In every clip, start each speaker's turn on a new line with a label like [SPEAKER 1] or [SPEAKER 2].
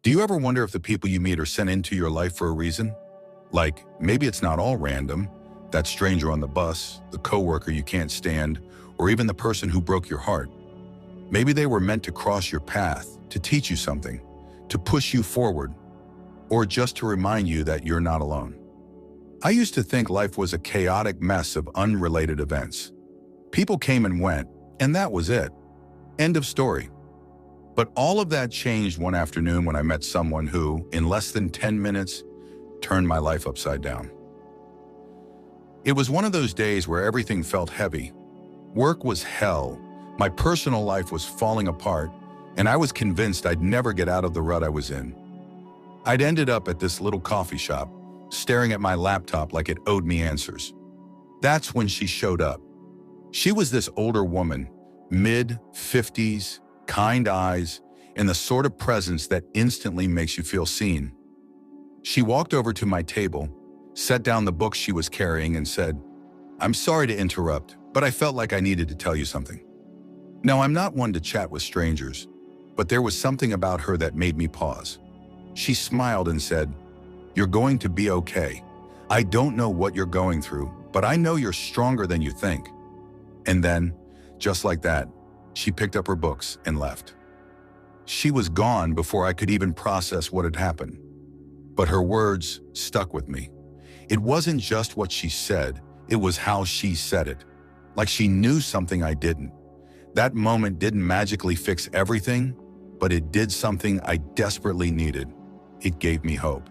[SPEAKER 1] Do you ever wonder if the people you meet are sent into your life for a reason? Like, maybe it's not all random, that stranger on the bus, the coworker you can't stand, or even the person who broke your heart. Maybe they were meant to cross your path, to teach you something, to push you forward, or just to remind you that you're not alone. I used to think life was a chaotic mess of unrelated events. People came and went, and that was it. End of story. But all of that changed one afternoon when I met someone who, in less than 10 minutes, turned my life upside down. It was one of those days where everything felt heavy. Work was hell, my personal life was falling apart, and I was convinced I'd never get out of the rut I was in. I'd ended up at this little coffee shop, staring at my laptop like it owed me answers. That's when she showed up. She was this older woman, mid-50s, kind eyes, and the sort of presence that instantly makes you feel seen. She walked over to my table, set down the book she was carrying, and said, "I'm sorry to interrupt, but I felt like I needed to tell you something." Now, I'm not one to chat with strangers, but there was something about her that made me pause. She smiled and said, "You're going to be okay. I don't know what you're going through, but I know you're stronger than you think." And then, just like that, she picked up her books and left. She was gone before I could even process what had happened. But her words stuck with me. It wasn't just what she said, it was how she said it. Like she knew something I didn't. That moment didn't magically fix everything, but it did something I desperately needed. It gave me hope.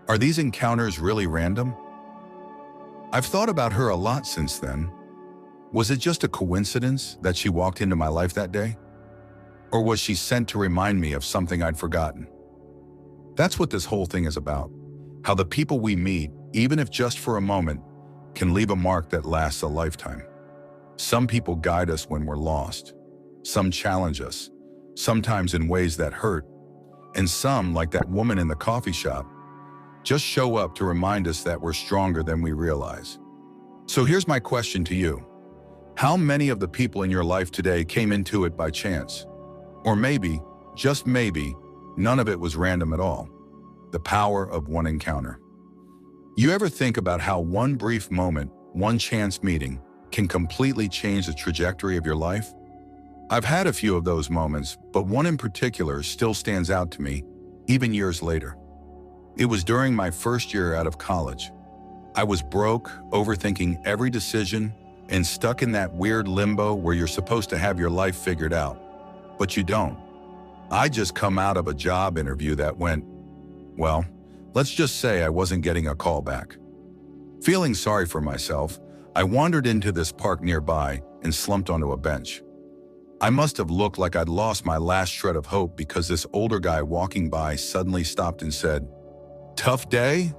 [SPEAKER 1] Are these encounters really random? I've thought about her a lot since then. Was it just a coincidence that she walked into my life that day? Or was she sent to remind me of something I'd forgotten? That's what this whole thing is about. How the people we meet, even if just for a moment, can leave a mark that lasts a lifetime. Some people guide us when we're lost. Some challenge us, sometimes in ways that hurt. And some, like that woman in the coffee shop, just show up to remind us that we're stronger than we realize. So here's my question to you. How many of the people in your life today came into it by chance? Or maybe, just maybe, none of it was random at all. The power of one encounter. You ever think about how one brief moment, one chance meeting, can completely change the trajectory of your life? I've had a few of those moments, but one in particular still stands out to me, even years later. It was during my first year out of college. I was broke, overthinking every decision, and stuck in that weird limbo where you're supposed to have your life figured out, but you don't. I just come out of a job interview that went, well, let's just say I wasn't getting a call back. Feeling sorry for myself, I wandered into this park nearby and slumped onto a bench. I must have looked like I'd lost my last shred of hope because this older guy walking by suddenly stopped and said, "Tough day?"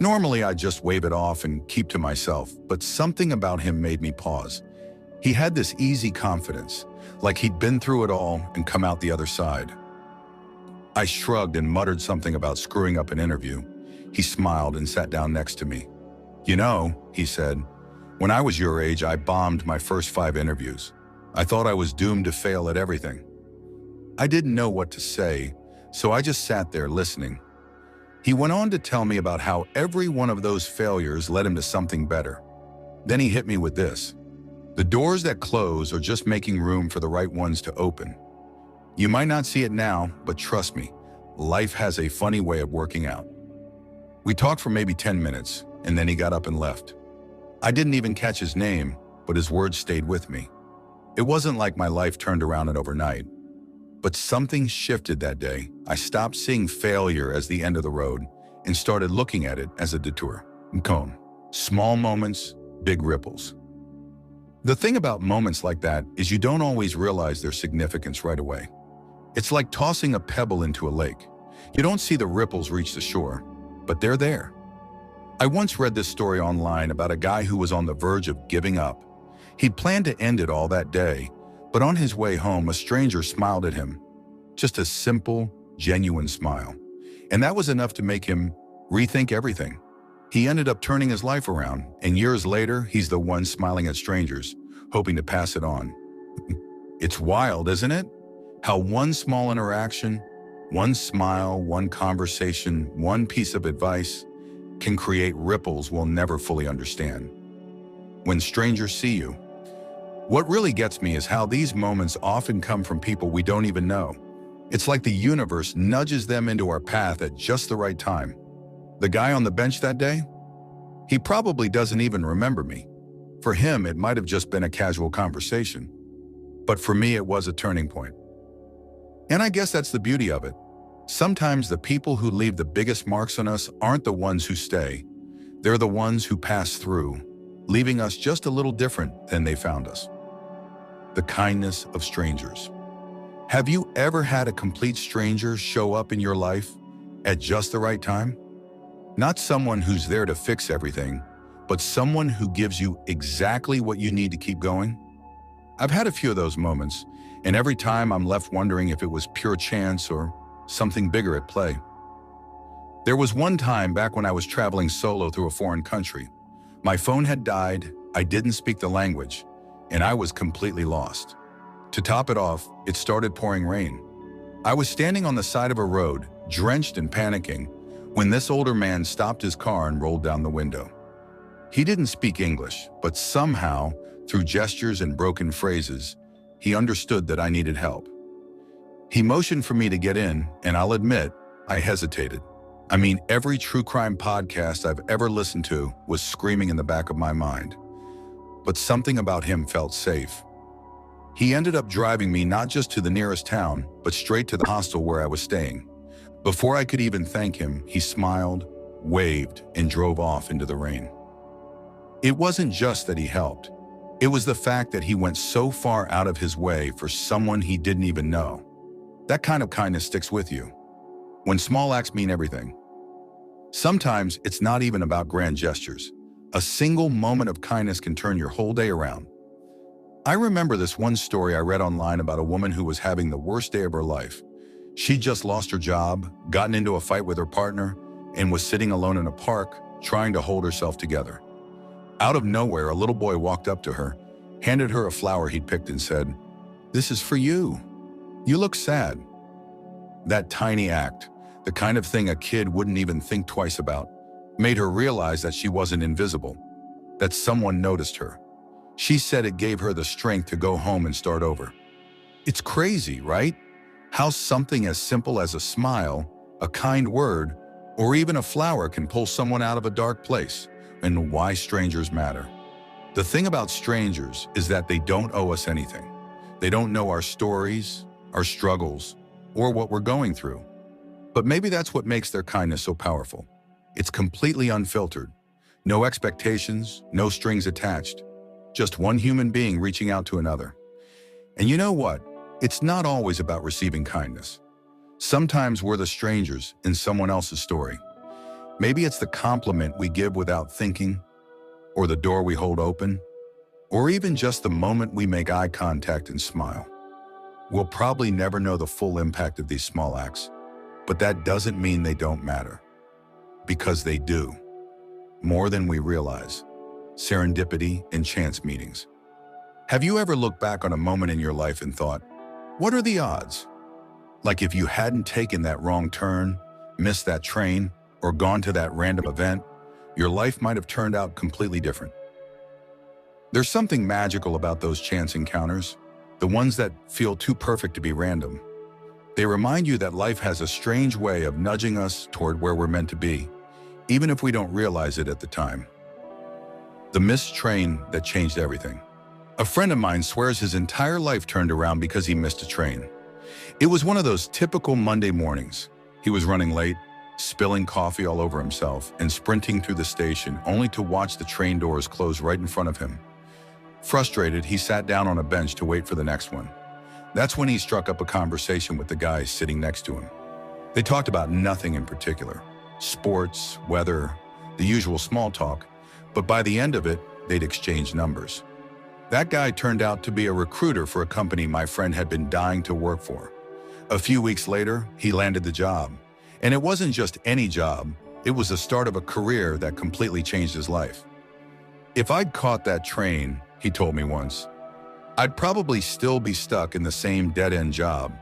[SPEAKER 1] Normally, I'd just wave it off and keep to myself, but something about him made me pause. He had this easy confidence, like he'd been through it all and come out the other side. I shrugged and muttered something about screwing up an interview. He smiled and sat down next to me. "You know," he said, "when I was your age, I bombed my first 5 interviews. I thought I was doomed to fail at everything." I didn't know what to say, so I just sat there listening. He went on to tell me about how every one of those failures led him to something better. Then he hit me with this. "The doors that close are just making room for the right ones to open. You might not see it now, but trust me, life has a funny way of working out." We talked for maybe 10 minutes, and then he got up and left. I didn't even catch his name, but his words stayed with me. It wasn't like my life turned around overnight. But something shifted that day. I stopped seeing failure as the end of the road and started looking at it as a detour. Cone. Small moments, big ripples. The thing about moments like that is you don't always realize their significance right away. It's like tossing a pebble into a lake. You don't see the ripples reach the shore, but they're there. I once read this story online about a guy who was on the verge of giving up. He'd planned to end it all that day, but on his way home, a stranger smiled at him. Just a simple, genuine smile. And that was enough to make him rethink everything. He ended up turning his life around, and years later, he's the one smiling at strangers, hoping to pass it on. It's wild, isn't it? How one small interaction, One smile, one conversation, one piece of advice can create ripples we'll never fully understand. When strangers see you, what really gets me is how these moments often come from people we don't even know. It's like the universe nudges them into our path at just the right time. The guy on the bench that day? He probably doesn't even remember me. For him, it might have just been a casual conversation. But for me, it was a turning point. And I guess that's the beauty of it. Sometimes the people who leave the biggest marks on us aren't the ones who stay. They're the ones who pass through, leaving us just a little different than they found us. The kindness of strangers. Have you ever had a complete stranger show up in your life at just the right time? Not someone who's there to fix everything, but someone who gives you exactly what you need to keep going? I've had a few of those moments, and every time I'm left wondering if it was pure chance or something bigger at play. There was one time back when I was traveling solo through a foreign country. My phone had died, I didn't speak the language, and I was completely lost. To top it off, it started pouring rain. I was standing on the side of a road, drenched and panicking, when this older man stopped his car and rolled down the window. He didn't speak English, but somehow, through gestures and broken phrases, he understood that I needed help. He motioned for me to get in, and I'll admit, I hesitated. I mean, every true crime podcast I've ever listened to was screaming in the back of my mind. But something about him felt safe. He ended up driving me not just to the nearest town, but straight to the hostel where I was staying. Before I could even thank him, he smiled, waved, and drove off into the rain. It wasn't just that he helped. It was the fact that he went so far out of his way for someone he didn't even know. That kind of kindness sticks with you. When small acts mean everything. Sometimes it's not even about grand gestures. A single moment of kindness can turn your whole day around. I remember this one story I read online about a woman who was having the worst day of her life. She'd just lost her job, gotten into a fight with her partner, and was sitting alone in a park, trying to hold herself together. Out of nowhere, a little boy walked up to her, handed her a flower he'd picked and said, "This is for you. You look sad." That tiny act, the kind of thing a kid wouldn't even think twice about, made her realize that she wasn't invisible, that someone noticed her. She said it gave her the strength to go home and start over. It's crazy, right? How something as simple as a smile, a kind word, or even a flower can pull someone out of a dark place, and why strangers matter. The thing about strangers is that they don't owe us anything. They don't know our stories, our struggles, or what we're going through. But maybe that's what makes their kindness so powerful. It's completely unfiltered. No expectations, no strings attached. Just one human being reaching out to another. And you know what? It's not always about receiving kindness. Sometimes we're the strangers in someone else's story. Maybe it's the compliment we give without thinking, or the door we hold open, or even just the moment we make eye contact and smile. We'll probably never know the full impact of these small acts, but that doesn't mean they don't matter. Because they do. More than we realize. Serendipity and chance meetings. Have you ever looked back on a moment in your life and thought, what are the odds? Like if you hadn't taken that wrong turn, missed that train, or gone to that random event, your life might have turned out completely different. There's something magical about those chance encounters, the ones that feel too perfect to be random. They remind you that life has a strange way of nudging us toward where we're meant to be, even if we don't realize it at the time. The missed train that changed everything. A friend of mine swears his entire life turned around because he missed a train. It was one of those typical Monday mornings. He was running late, spilling coffee all over himself, and sprinting through the station only to watch the train doors close right in front of him. Frustrated, he sat down on a bench to wait for the next one. That's when he struck up a conversation with the guy sitting next to him. They talked about nothing in particular. Sports, weather, the usual small talk, but by the end of it, they'd exchanged numbers. That guy turned out to be a recruiter for a company my friend had been dying to work for. A few weeks later, he landed the job. And it wasn't just any job, it was the start of a career that completely changed his life. If I'd caught that train, he told me once, I'd probably still be stuck in the same dead-end job,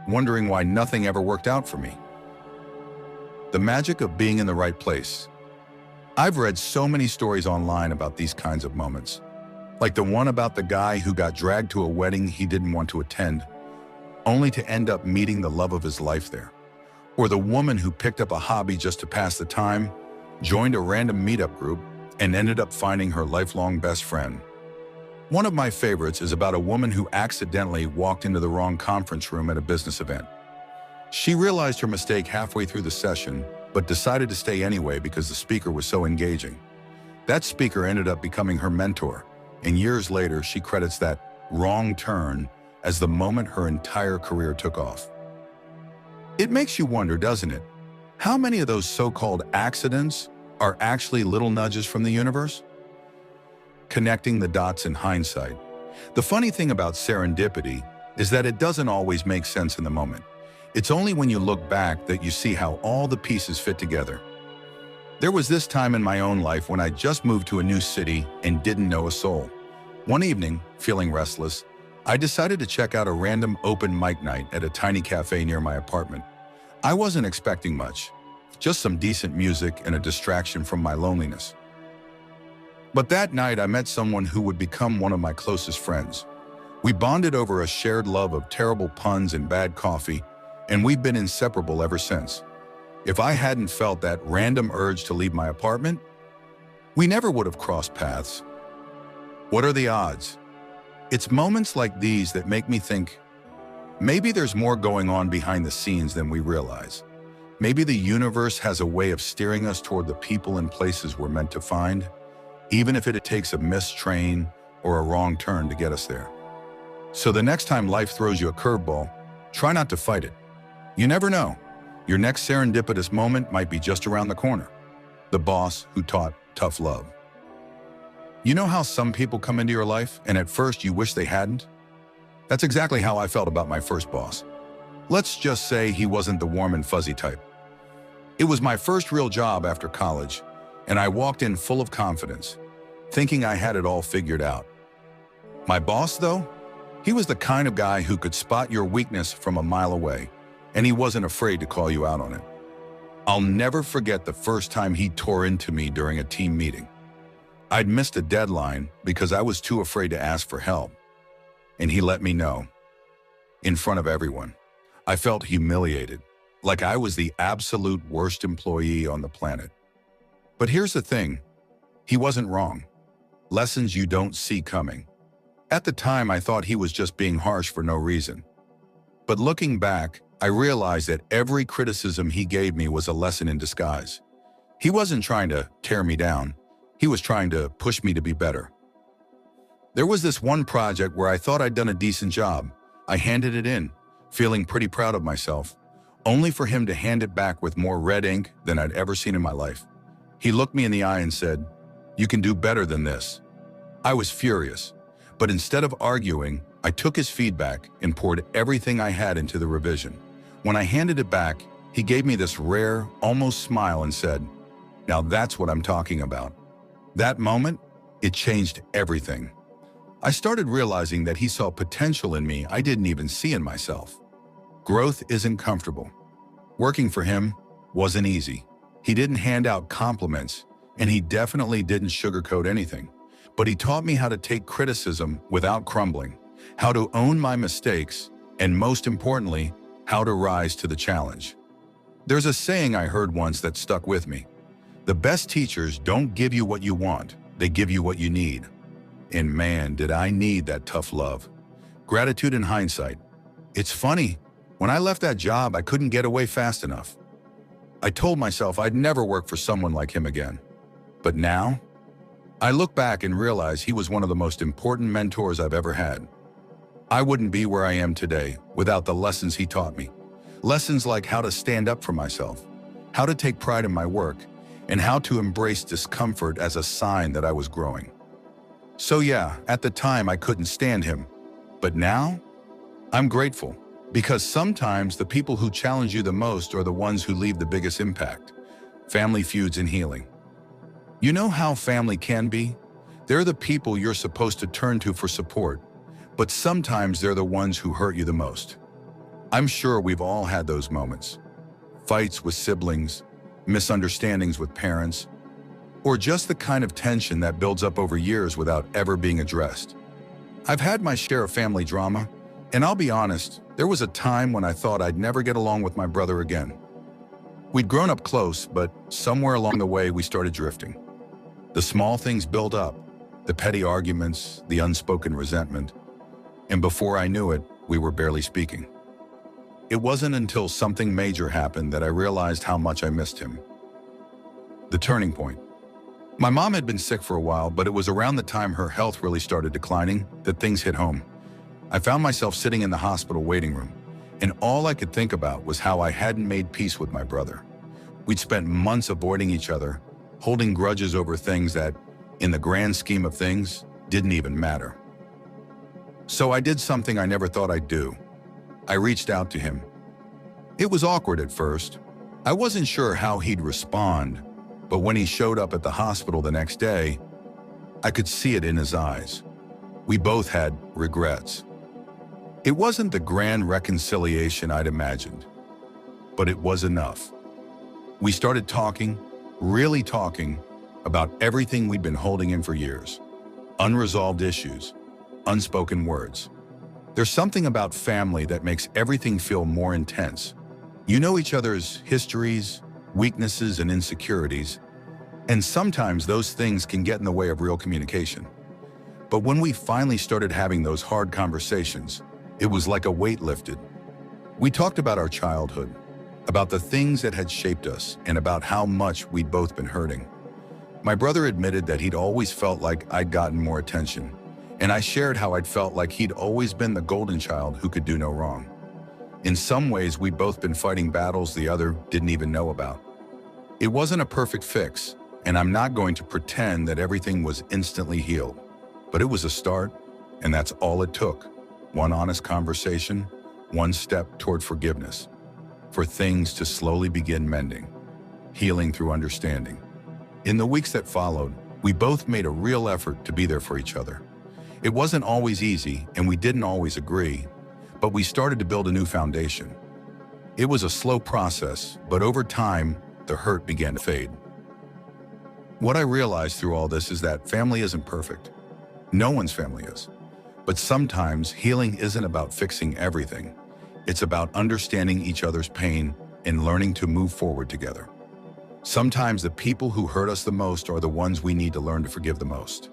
[SPEAKER 1] wondering why nothing ever worked out for me. The magic of being in the right place. I've read so many stories online about these kinds of moments, like the one about the guy who got dragged to a wedding he didn't want to attend, only to end up meeting the love of his life there. Or the woman who picked up a hobby just to pass the time, joined a random meetup group, and ended up finding her lifelong best friend. One of my favorites is about a woman who accidentally walked into the wrong conference room at a business event. She realized her mistake halfway through the session, but decided to stay anyway because the speaker was so engaging. That speaker ended up becoming her mentor, and years later she credits that wrong turn as the moment her entire career took off. It makes you wonder, doesn't it? How many of those so-called accidents are actually little nudges from the universe? Connecting the dots in hindsight. The funny thing about serendipity is that it doesn't always make sense in the moment. It's only when you look back that you see how all the pieces fit together. There was this time in my own life when I just moved to a new city and didn't know a soul. One evening, feeling restless, I decided to check out a random open mic night at a tiny cafe near my apartment. I wasn't expecting much, just some decent music and a distraction from my loneliness. But that night I met someone who would become one of my closest friends. We bonded over a shared love of terrible puns and bad coffee, and we've been inseparable ever since. If I hadn't felt that random urge to leave my apartment, we never would have crossed paths. What are the odds? It's moments like these that make me think, maybe there's more going on behind the scenes than we realize. Maybe the universe has a way of steering us toward the people and places we're meant to find, even if it takes a missed train or a wrong turn to get us there. So the next time life throws you a curveball, try not to fight it. You never know. Your next serendipitous moment might be just around the corner. The boss who taught tough love. You know how some people come into your life and at first you wish they hadn't? That's exactly how I felt about my first boss. Let's just say he wasn't the warm and fuzzy type. It was my first real job after college, and I walked in full of confidence, thinking I had it all figured out. My boss, though, he was the kind of guy who could spot your weakness from a mile away, and he wasn't afraid to call you out on it. I'll never forget the first time he tore into me during a team meeting. I'd missed a deadline because I was too afraid to ask for help, and he let me know. In front of everyone. I felt humiliated, like I was the absolute worst employee on the planet. But here's the thing, he wasn't wrong. Lessons you don't see coming. At the time, I thought he was just being harsh for no reason. But looking back, I realized that every criticism he gave me was a lesson in disguise. He wasn't trying to tear me down. He was trying to push me to be better. There was this one project where I thought I'd done a decent job. I handed it in, feeling pretty proud of myself, only for him to hand it back with more red ink than I'd ever seen in my life. He looked me in the eye and said, "You can do better than this." I was furious, but instead of arguing, I took his feedback and poured everything I had into the revision. When I handed it back, he gave me this rare, almost smile and said, "Now that's what I'm talking about." That moment, it changed everything. I started realizing that he saw potential in me I didn't even see in myself. Growth isn't comfortable. Working for him wasn't easy. He didn't hand out compliments, and he definitely didn't sugarcoat anything. But he taught me how to take criticism without crumbling, how to own my mistakes, and most importantly, how to rise to the challenge. There's a saying I heard once that stuck with me. The best teachers don't give you what you want, they give you what you need. And man, did I need that tough love. Gratitude in hindsight. It's funny, when I left that job, I couldn't get away fast enough. I told myself I'd never work for someone like him again. But now, I look back and realize he was one of the most important mentors I've ever had. I wouldn't be where I am today without the lessons he taught me. Lessons like how to stand up for myself, how to take pride in my work, and how to embrace discomfort as a sign that I was growing. So yeah, at the time I couldn't stand him, but now I'm grateful because sometimes the people who challenge you the most are the ones who leave the biggest impact. Family feuds and healing. You know how family can be? They're the people you're supposed to turn to for support, but sometimes they're the ones who hurt you the most. I'm sure we've all had those moments. Fights with siblings, misunderstandings with parents, or just the kind of tension that builds up over years without ever being addressed. I've had my share of family drama, and I'll be honest, there was a time when I thought I'd never get along with my brother again. We'd grown up close, but somewhere along the way we started drifting. The small things built up, the petty arguments, the unspoken resentment, and before I knew it, we were barely speaking. It wasn't until something major happened that I realized how much I missed him. The turning point. My mom had been sick for a while, but it was around the time her health really started declining that things hit home. I found myself sitting in the hospital waiting room, and all I could think about was how I hadn't made peace with my brother. We'd spent months avoiding each other, holding grudges over things that, in the grand scheme of things, didn't even matter. So I did something I never thought I'd do. I reached out to him. It was awkward at first. I wasn't sure how he'd respond, but when he showed up at the hospital the next day, I could see it in his eyes. We both had regrets. It wasn't the grand reconciliation I'd imagined, but it was enough. We started talking, really talking, about everything we'd been holding in for years. Unresolved issues, unspoken words. There's something about family that makes everything feel more intense. You know each other's histories, weaknesses, and insecurities, and sometimes those things can get in the way of real communication. But when we finally started having those hard conversations, it was like a weight lifted. We talked about our childhood, about the things that had shaped us, and about how much we'd both been hurting. My brother admitted that he'd always felt like I'd gotten more attention, and I shared how I'd felt like he'd always been the golden child who could do no wrong. In some ways, we'd both been fighting battles the other didn't even know about. It wasn't a perfect fix, and I'm not going to pretend that everything was instantly healed. But it was a start, and that's all it took. One honest conversation, one step toward forgiveness, for things to slowly begin mending, healing through understanding. In the weeks that followed, we both made a real effort to be there for each other. It wasn't always easy, and we didn't always agree, but we started to build a new foundation. It was a slow process, but over time, the hurt began to fade. What I realized through all this is that family isn't perfect. No one's family is. But sometimes healing isn't about fixing everything. It's about understanding each other's pain and learning to move forward together. Sometimes the people who hurt us the most are the ones we need to learn to forgive the most.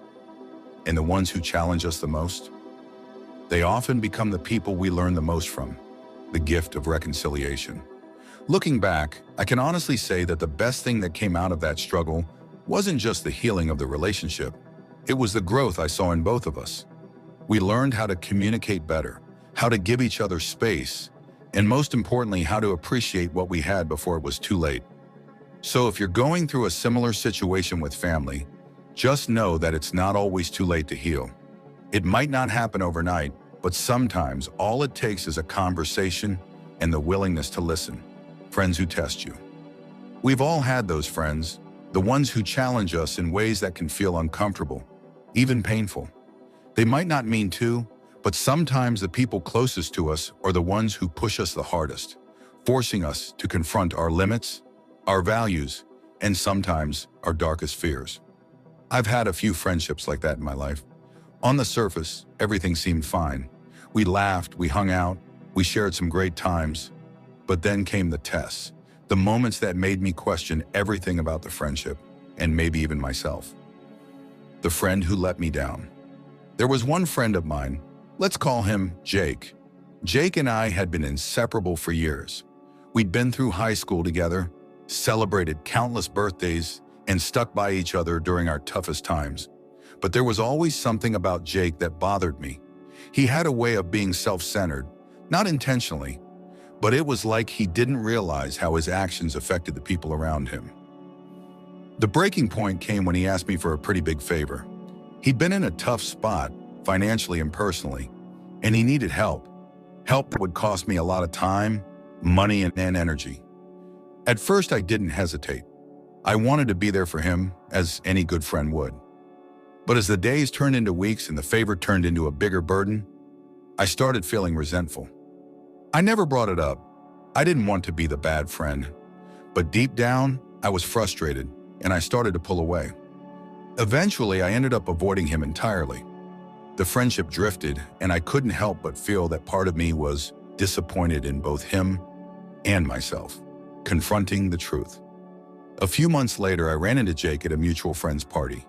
[SPEAKER 1] And the ones who challenge us the most, they often become the people we learn the most from, the gift of reconciliation. Looking back, I can honestly say that the best thing that came out of that struggle wasn't just the healing of the relationship. It was the growth I saw in both of us. We learned how to communicate better, how to give each other space, and most importantly, how to appreciate what we had before it was too late. So if you're going through a similar situation with family, just know that it's not always too late to heal. It might not happen overnight, but sometimes all it takes is a conversation and the willingness to listen. Friends who test you. We've all had those friends, the ones who challenge us in ways that can feel uncomfortable, even painful. They might not mean to, but sometimes the people closest to us are the ones who push us the hardest, forcing us to confront our limits, our values, and sometimes our darkest fears. I've had a few friendships like that in my life. On the surface, everything seemed fine. We laughed, we hung out, we shared some great times. But then came the tests, the moments that made me question everything about the friendship, and maybe even myself. The friend who let me down. There was one friend of mine, let's call him Jake. Jake and I had been inseparable for years. We'd been through high school together, celebrated countless birthdays, and stuck by each other during our toughest times. But there was always something about Jake that bothered me. He had a way of being self-centered, not intentionally, but it was like he didn't realize how his actions affected the people around him. The breaking point came when he asked me for a pretty big favor. He'd been in a tough spot, financially and personally, and he needed help. Help that would cost me a lot of time, money, and energy. At first, I didn't hesitate. I wanted to be there for him, as any good friend would. But as the days turned into weeks and the favor turned into a bigger burden, I started feeling resentful. I never brought it up. I didn't want to be the bad friend. But deep down, I was frustrated, and I started to pull away. Eventually, I ended up avoiding him entirely. The friendship drifted, and I couldn't help but feel that part of me was disappointed in both him and myself, confronting the truth. A few months later, I ran into Jake at a mutual friend's party.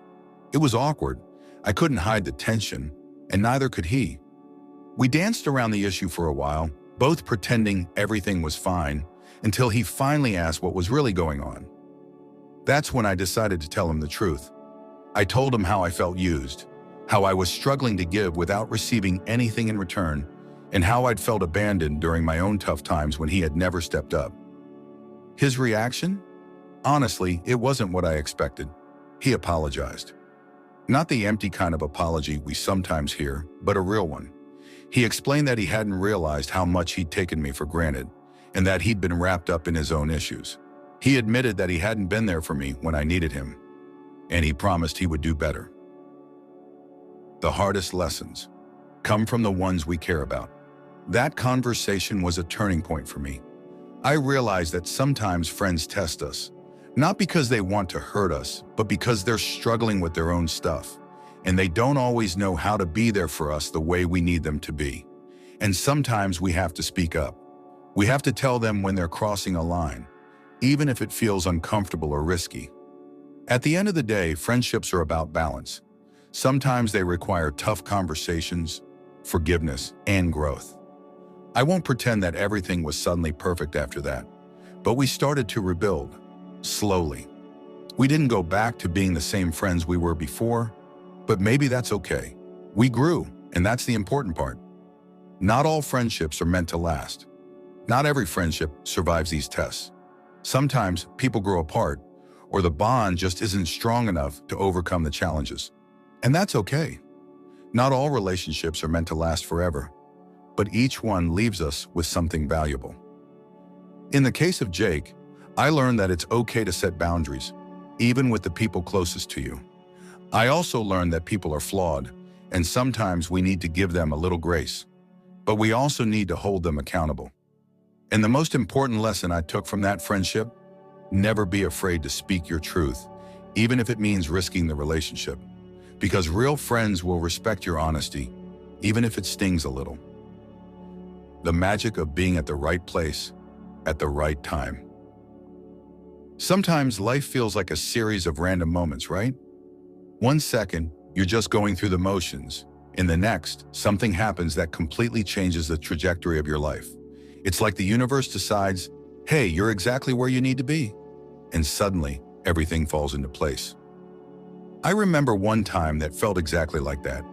[SPEAKER 1] It was awkward. I couldn't hide the tension, and neither could he. We danced around the issue for a while, both pretending everything was fine, until he finally asked what was really going on. That's when I decided to tell him the truth. I told him how I felt used, how I was struggling to give without receiving anything in return, and how I'd felt abandoned during my own tough times when he had never stepped up. His reaction? Honestly, it wasn't what I expected. He apologized. Not the empty kind of apology we sometimes hear, but a real one. He explained that he hadn't realized how much he'd taken me for granted, and that he'd been wrapped up in his own issues. He admitted that he hadn't been there for me when I needed him, and he promised he would do better. The hardest lessons come from the ones we care about. That conversation was a turning point for me. I realized that sometimes friends test us, not because they want to hurt us, but because they're struggling with their own stuff, and they don't always know how to be there for us the way we need them to be. And sometimes we have to speak up. We have to tell them when they're crossing a line, even if it feels uncomfortable or risky. At the end of the day, friendships are about balance. Sometimes they require tough conversations, forgiveness, and growth. I won't pretend that everything was suddenly perfect after that, but we started to rebuild, slowly. We didn't go back to being the same friends we were before, but maybe that's okay. We grew, and that's the important part. Not all friendships are meant to last. Not every friendship survives these tests. Sometimes people grow apart, or the bond just isn't strong enough to overcome the challenges. And that's okay. Not all relationships are meant to last forever, but each one leaves us with something valuable. In the case of Jake, I learned that it's okay to set boundaries, even with the people closest to you. I also learned that people are flawed, and sometimes we need to give them a little grace, but we also need to hold them accountable. And the most important lesson I took from that friendship: never be afraid to speak your truth, even if it means risking the relationship. Because real friends will respect your honesty, even if it stings a little. The magic of being at the right place, at the right time. Sometimes life feels like a series of random moments, right? One second, you're just going through the motions. In the next, something happens that completely changes the trajectory of your life. It's like the universe decides, hey, you're exactly where you need to be. And suddenly, everything falls into place. I remember one time that felt exactly like that.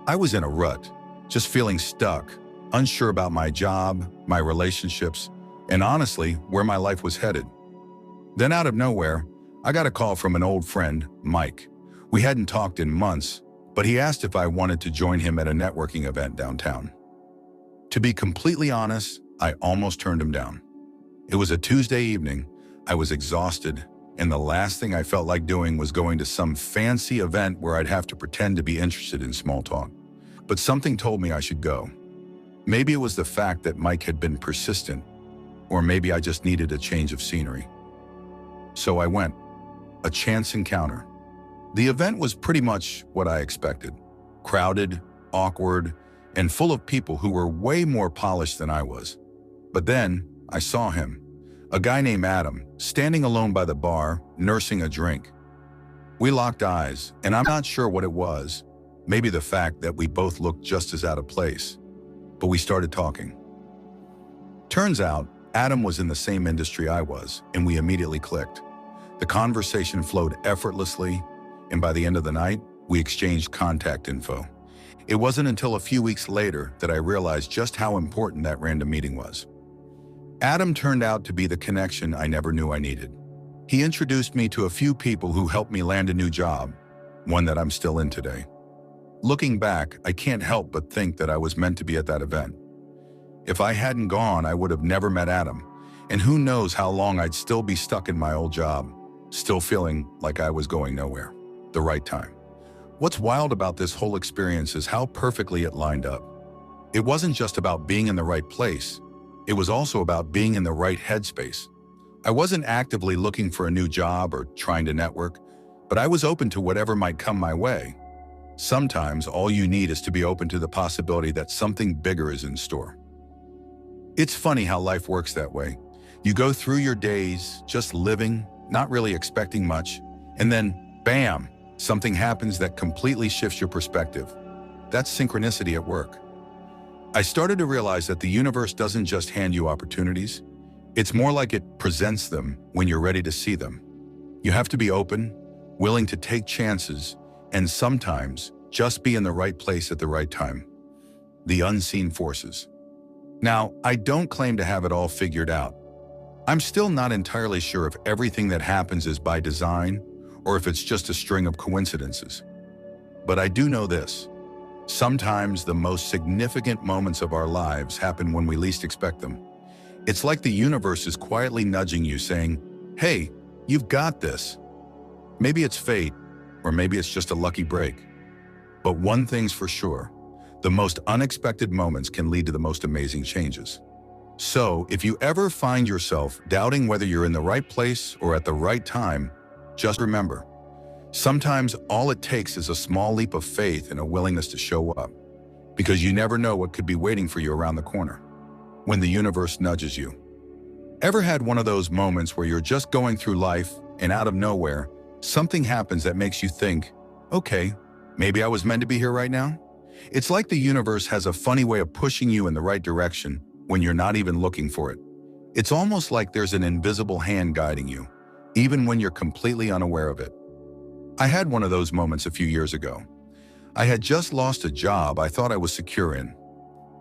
[SPEAKER 1] I was in a rut, just feeling stuck, unsure about my job, my relationships, and honestly, where my life was headed. Then out of nowhere, I got a call from an old friend, Mike. We hadn't talked in months, but he asked if I wanted to join him at a networking event downtown. To be completely honest, I almost turned him down. It was a Tuesday evening, I was exhausted, and the last thing I felt like doing was going to some fancy event where I'd have to pretend to be interested in small talk. But something told me I should go. Maybe it was the fact that Mike had been persistent, or maybe I just needed a change of scenery. So I went. A chance encounter. The event was pretty much what I expected. Crowded, awkward, and full of people who were way more polished than I was. But then I saw him. A guy named Adam, standing alone by the bar, nursing a drink. We locked eyes, and I'm not sure what it was. Maybe the fact that we both looked just as out of place. But we started talking. Turns out, Adam was in the same industry I was, and we immediately clicked. The conversation flowed effortlessly, and by the end of the night, we exchanged contact info. It wasn't until a few weeks later that I realized just how important that random meeting was. Adam turned out to be the connection I never knew I needed. He introduced me to a few people who helped me land a new job, one that I'm still in today. Looking back, I can't help but think that I was meant to be at that event. If I hadn't gone, I would have never met Adam, and who knows how long I'd still be stuck in my old job, still feeling like I was going nowhere. The right time. What's wild about this whole experience is how perfectly it lined up. It wasn't just about being in the right place, it was also about being in the right headspace. I wasn't actively looking for a new job or trying to network, but I was open to whatever might come my way. Sometimes all you need is to be open to the possibility that something bigger is in store. It's funny how life works that way. You go through your days just living, not really expecting much, and then, bam, something happens that completely shifts your perspective. That's synchronicity at work. I started to realize that the universe doesn't just hand you opportunities. It's more like it presents them when you're ready to see them. You have to be open, willing to take chances, and sometimes just be in the right place at the right time. The unseen forces. Now, I don't claim to have it all figured out. I'm still not entirely sure if everything that happens is by design or if it's just a string of coincidences. But I do know this. Sometimes the most significant moments of our lives happen when we least expect them. It's like the universe is quietly nudging you, saying, "Hey, you've got this." Maybe it's fate, or maybe it's just a lucky break. But one thing's for sure, the most unexpected moments can lead to the most amazing changes. So, if you ever find yourself doubting whether you're in the right place or at the right time, just remember, sometimes all it takes is a small leap of faith and a willingness to show up, because you never know what could be waiting for you around the corner when the universe nudges you. Ever had one of those moments where you're just going through life and out of nowhere, something happens that makes you think, okay, maybe I was meant to be here right now? It's like the universe has a funny way of pushing you in the right direction when you're not even looking for it. It's almost like there's an invisible hand guiding you, even when you're completely unaware of it. I had one of those moments a few years ago. I had just lost a job I thought I was secure in.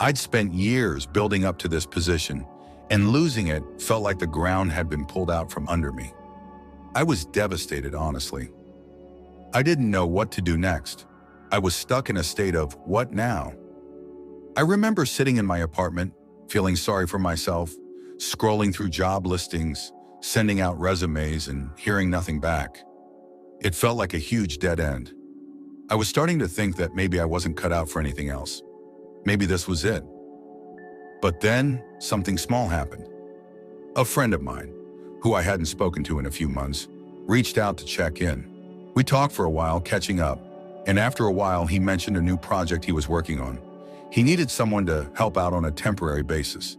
[SPEAKER 1] I'd spent years building up to this position, and losing it felt like the ground had been pulled out from under me. I was devastated, honestly. I didn't know what to do next. I was stuck in a state of, what now? I remember sitting in my apartment, feeling sorry for myself, scrolling through job listings, sending out resumes, and hearing nothing back. It felt like a huge dead end. I was starting to think that maybe I wasn't cut out for anything else. Maybe this was it. But then, something small happened. A friend of mine, who I hadn't spoken to in a few months, reached out to check in. We talked for a while, catching up, and after a while he mentioned a new project he was working on. He needed someone to help out on a temporary basis.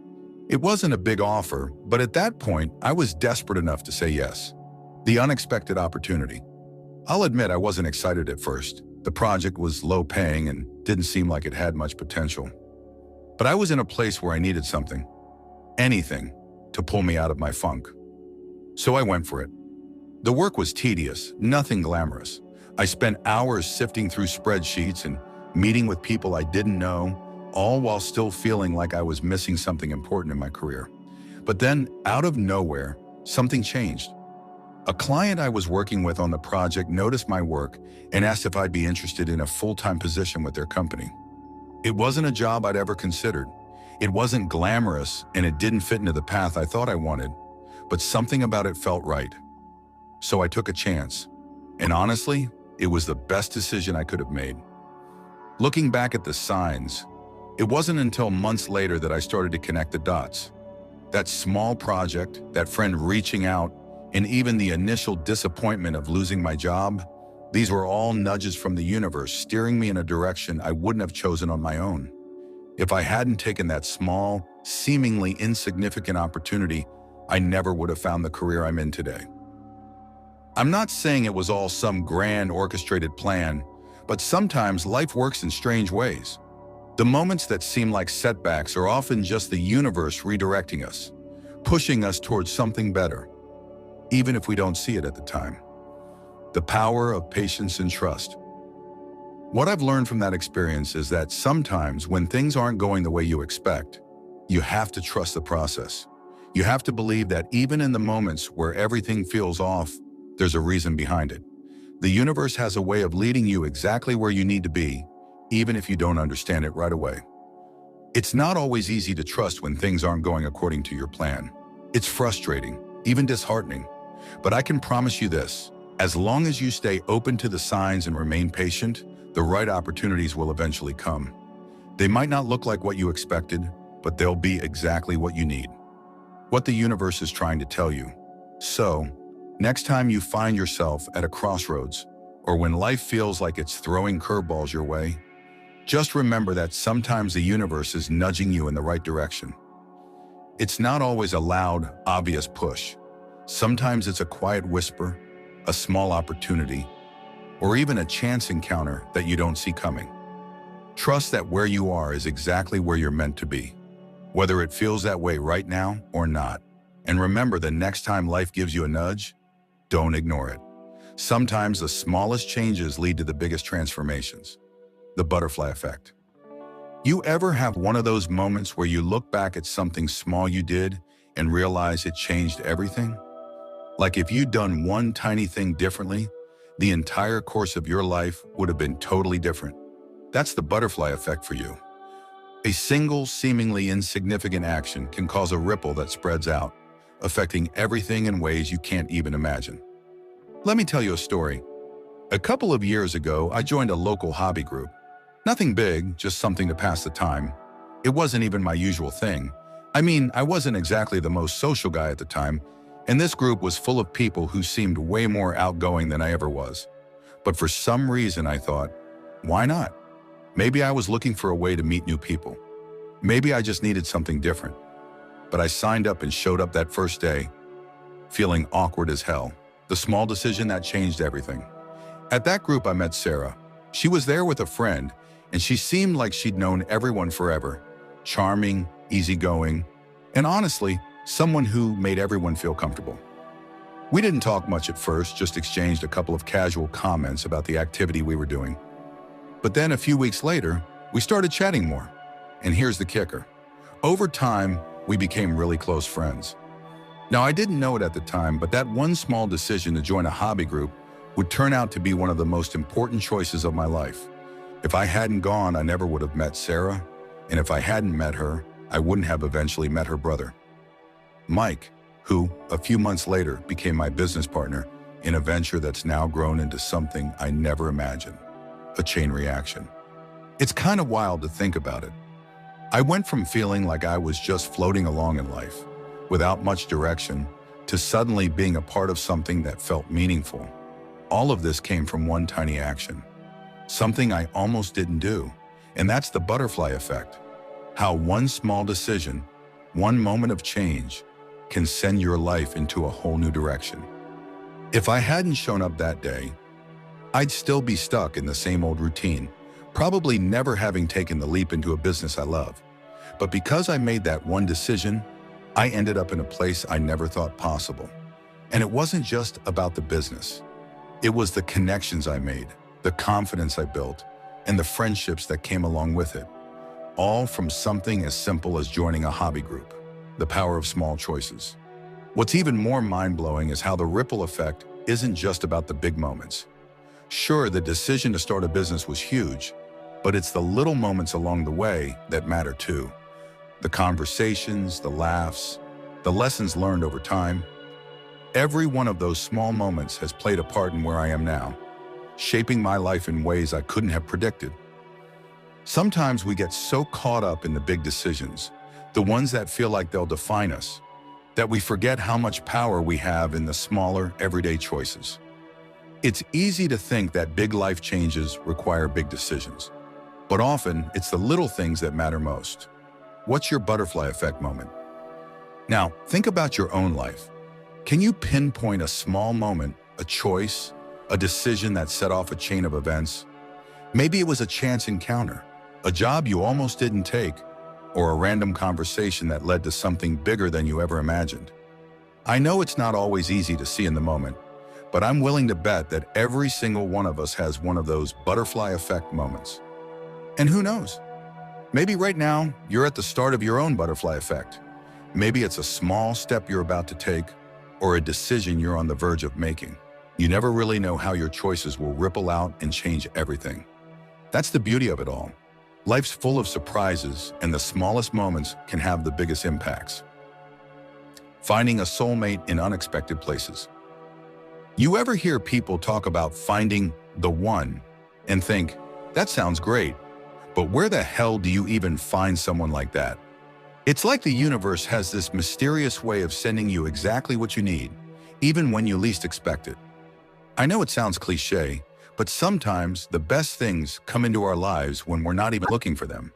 [SPEAKER 1] It wasn't a big offer, but at that point I was desperate enough to say yes. The unexpected opportunity. I'll admit I wasn't excited at first. The project was low paying and didn't seem like it had much potential. But I was in a place where I needed something, anything, to pull me out of my funk. So I went for it. The work was tedious, nothing glamorous. I spent hours sifting through spreadsheets and meeting with people I didn't know, all while still feeling like I was missing something important in my career. But then, out of nowhere, something changed. A client I was working with on the project noticed my work and asked if I'd be interested in a full-time position with their company. It wasn't a job I'd ever considered. It wasn't glamorous, and it didn't fit into the path I thought I wanted, but something about it felt right. So I took a chance. And honestly, it was the best decision I could have made. Looking back at the signs, it wasn't until months later that I started to connect the dots. That small project, that friend reaching out, and even the initial disappointment of losing my job, these were all nudges from the universe steering me in a direction I wouldn't have chosen on my own. If I hadn't taken that small, seemingly insignificant opportunity, I never would have found the career I'm in today. I'm not saying it was all some grand orchestrated plan, but sometimes life works in strange ways. The moments that seem like setbacks are often just the universe redirecting us, pushing us towards something better, even if we don't see it at the time. The power of patience and trust. What I've learned from that experience is that sometimes when things aren't going the way you expect, you have to trust the process. You have to believe that even in the moments where everything feels off, there's a reason behind it. The universe has a way of leading you exactly where you need to be, even if you don't understand it right away. It's not always easy to trust when things aren't going according to your plan. It's frustrating, even disheartening. But I can promise you this, as long as you stay open to the signs and remain patient, the right opportunities will eventually come. They might not look like what you expected, but they'll be exactly what you need, what the universe is trying to tell you. So, next time you find yourself at a crossroads, or when life feels like it's throwing curveballs your way, just remember that sometimes the universe is nudging you in the right direction. It's not always a loud, obvious push. Sometimes it's a quiet whisper, a small opportunity, or even a chance encounter that you don't see coming. Trust that where you are is exactly where you're meant to be, whether it feels that way right now or not. And remember, the next time life gives you a nudge, don't ignore it. Sometimes the smallest changes lead to the biggest transformations. The butterfly effect. You ever have one of those moments where you look back at something small you did and realize it changed everything? Like if you'd done one tiny thing differently, the entire course of your life would have been totally different. That's the butterfly effect for you. A single, seemingly insignificant action can cause a ripple that spreads out, affecting everything in ways you can't even imagine. Let me tell you a story. A couple of years ago, I joined a local hobby group. Nothing big, just something to pass the time. It wasn't even my usual thing. I wasn't exactly the most social guy at the time, and this group was full of people who seemed way more outgoing than I ever was. But for some reason, I thought, why not? Maybe I was looking for a way to meet new people. Maybe I just needed something different. But I signed up and showed up that first day, feeling awkward as hell. The small decision that changed everything. At that group, I met Sarah. She was there with a friend, and she seemed like she'd known everyone forever. Charming, easygoing, and honestly, someone who made everyone feel comfortable. We didn't talk much at first, just exchanged a couple of casual comments about the activity we were doing. But then a few weeks later, we started chatting more. And here's the kicker. Over time, we became really close friends. Now, I didn't know it at the time, but that one small decision to join a hobby group would turn out to be one of the most important choices of my life. If I hadn't gone, I never would have met Sarah, and if I hadn't met her, I wouldn't have eventually met her brother, Mike, who, a few months later, became my business partner in a venture that's now grown into something I never imagined, a chain reaction. It's kind of wild to think about it. I went from feeling like I was just floating along in life, without much direction, to suddenly being a part of something that felt meaningful. All of this came from one tiny action, something I almost didn't do, and that's the butterfly effect. How one small decision, one moment of change, can send your life into a whole new direction. If I hadn't shown up that day, I'd still be stuck in the same old routine, probably never having taken the leap into a business I love. But because I made that one decision, I ended up in a place I never thought possible. And it wasn't just about the business. It was the connections I made, the confidence I built, and the friendships that came along with it. All from something as simple as joining a hobby group. The power of small choices. What's even more mind-blowing is how the ripple effect isn't just about the big moments. Sure, the decision to start a business was huge, but it's the little moments along the way that matter too. The conversations, the laughs, the lessons learned over time. Every one of those small moments has played a part in where I am now, shaping my life in ways I couldn't have predicted. Sometimes we get so caught up in the big decisions, the ones that feel like they'll define us, that we forget how much power we have in the smaller, everyday choices. It's easy to think that big life changes require big decisions, but often it's the little things that matter most. What's your butterfly effect moment? Now, think about your own life. Can you pinpoint a small moment, a choice, a decision that set off a chain of events? Maybe it was a chance encounter, a job you almost didn't take, or a random conversation that led to something bigger than you ever imagined. I know it's not always easy to see in the moment, but I'm willing to bet that every single one of us has one of those butterfly effect moments. And who knows? Maybe right now, you're at the start of your own butterfly effect. Maybe it's a small step you're about to take, or a decision you're on the verge of making. You never really know how your choices will ripple out and change everything. That's the beauty of it all. Life's full of surprises, and the smallest moments can have the biggest impacts. Finding a soulmate in unexpected places. You ever hear people talk about finding the one and think, that sounds great, but where the hell do you even find someone like that? It's like the universe has this mysterious way of sending you exactly what you need, even when you least expect it. I know it sounds cliche, but sometimes the best things come into our lives when we're not even looking for them.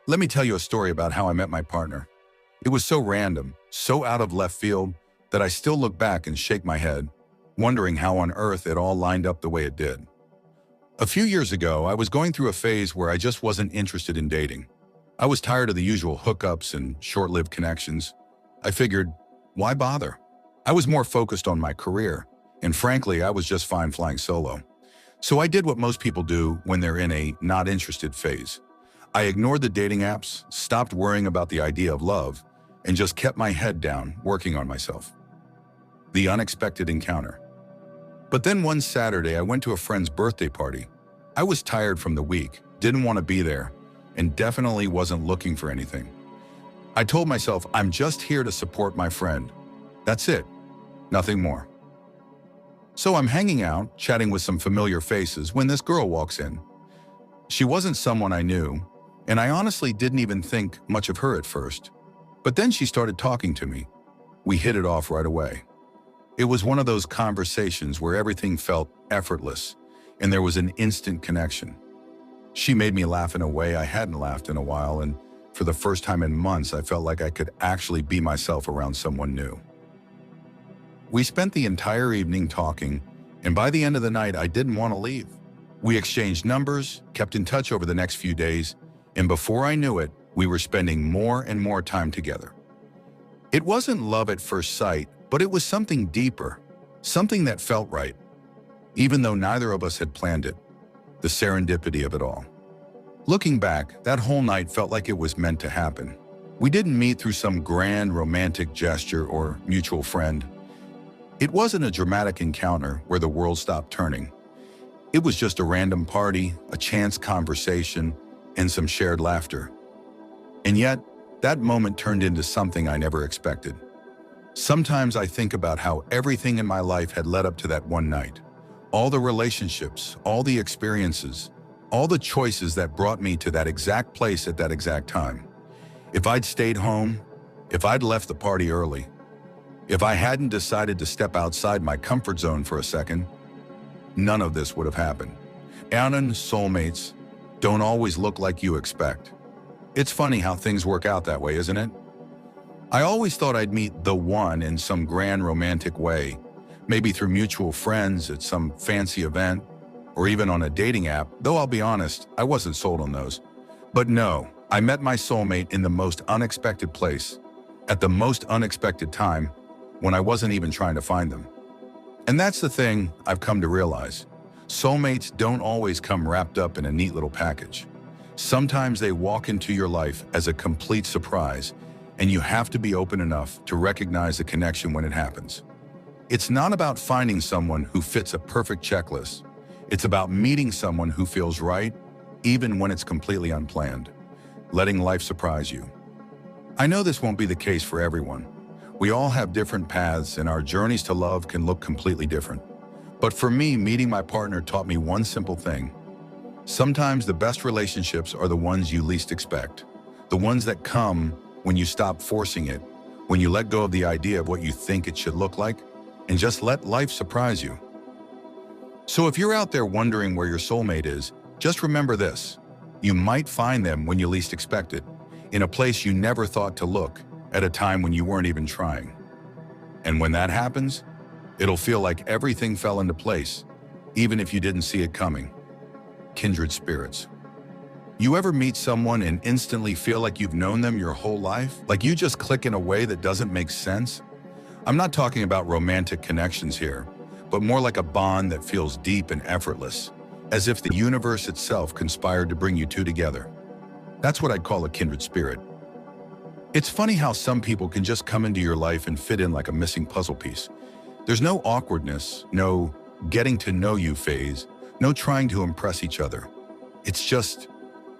[SPEAKER 1] Let me tell you a story about how I met my partner. It was so random, so out of left field, that I still look back and shake my head, wondering how on earth it all lined up the way it did. A few years ago, I was going through a phase where I just wasn't interested in dating. I was tired of the usual hookups and short-lived connections. I figured, why bother? I was more focused on my career, and frankly, I was just fine flying solo. So I did what most people do when they're in a not interested phase. I ignored the dating apps, stopped worrying about the idea of love, and just kept my head down, working on myself. The unexpected encounter. But then one Saturday, I went to a friend's birthday party. I was tired from the week, didn't want to be there, and definitely wasn't looking for anything. I told myself, I'm just here to support my friend. That's it, nothing more. So I'm hanging out, chatting with some familiar faces when this girl walks in. She wasn't someone I knew, and I honestly didn't even think much of her at first. But then she started talking to me. We hit it off right away. It was one of those conversations where everything felt effortless, and there was an instant connection. She made me laugh in a way I hadn't laughed in a while, and for the first time in months, I felt like I could actually be myself around someone new. We spent the entire evening talking, and by the end of the night, I didn't want to leave. We exchanged numbers, kept in touch over the next few days, and before I knew it, we were spending more and more time together. It wasn't love at first sight, but it was something deeper, something that felt right, even though neither of us had planned it. The serendipity of it all. Looking back, that whole night felt like it was meant to happen. We didn't meet through some grand romantic gesture or mutual friend. It wasn't a dramatic encounter where the world stopped turning. It was just a random party, a chance conversation, and some shared laughter. And yet, that moment turned into something I never expected. Sometimes I think about how everything in my life had led up to that one night. All the relationships, all the experiences, all the choices that brought me to that exact place at that exact time. If I'd stayed home, if I'd left the party early, if I hadn't decided to step outside my comfort zone for a second, none of this would have happened. And soulmates don't always look like you expect. It's funny how things work out that way, isn't it? I always thought I'd meet the one in some grand romantic way, maybe through mutual friends at some fancy event, or even on a dating app, though I'll be honest, I wasn't sold on those. But no, I met my soulmate in the most unexpected place, at the most unexpected time, when I wasn't even trying to find them. And that's the thing I've come to realize. Soulmates don't always come wrapped up in a neat little package. Sometimes they walk into your life as a complete surprise, and you have to be open enough to recognize the connection when it happens. It's not about finding someone who fits a perfect checklist. It's about meeting someone who feels right, even when it's completely unplanned. Letting life surprise you. I know this won't be the case for everyone. We all have different paths, and our journeys to love can look completely different. But for me, meeting my partner taught me one simple thing. Sometimes the best relationships are the ones you least expect. The ones that come when you stop forcing it, when you let go of the idea of what you think it should look like, and just let life surprise you. So if you're out there wondering where your soulmate is, just remember this. You might find them when you least expect it, in a place you never thought to look, at a time when you weren't even trying. And when that happens, it'll feel like everything fell into place, even if you didn't see it coming. Kindred spirits. You ever meet someone and instantly feel like you've known them your whole life? Like you just click in a way that doesn't make sense? I'm not talking about romantic connections here, but more like a bond that feels deep and effortless, as if the universe itself conspired to bring you two together. That's what I'd call a kindred spirit. It's funny how some people can just come into your life and fit in like a missing puzzle piece. There's no awkwardness, no getting to know you phase, no trying to impress each other. It's just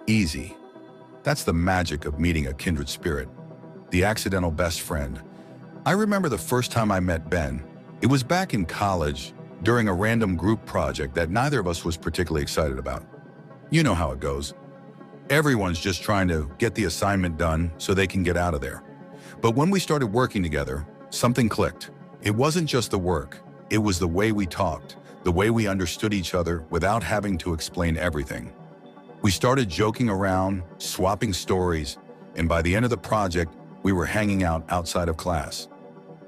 [SPEAKER 1] easy. That's the magic of meeting a kindred spirit, the accidental best friend. I remember the first time I met Ben. It was back in college, during a random group project that neither of us was particularly excited about. You know how it goes. Everyone's just trying to get the assignment done so they can get out of there. But when we started working together, something clicked. It wasn't just the work, it was the way we talked, the way we understood each other without having to explain everything. We started joking around, swapping stories, and by the end of the project, we were hanging out outside of class.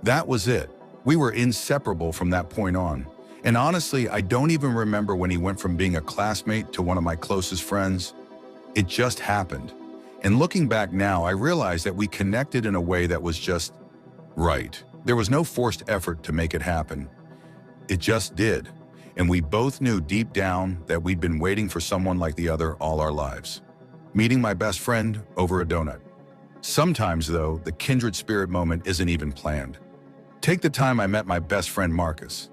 [SPEAKER 1] That was it. We were inseparable from that point on. And honestly, I don't even remember when he went from being a classmate to one of my closest friends. It just happened. And looking back now, I realized that we connected in a way that was just right. There was no forced effort to make it happen. It just did. And we both knew deep down that we'd been waiting for someone like the other all our lives. Meeting my best friend over a donut. Sometimes, though, the kindred spirit moment isn't even planned. Take the time I met my best friend Marcus.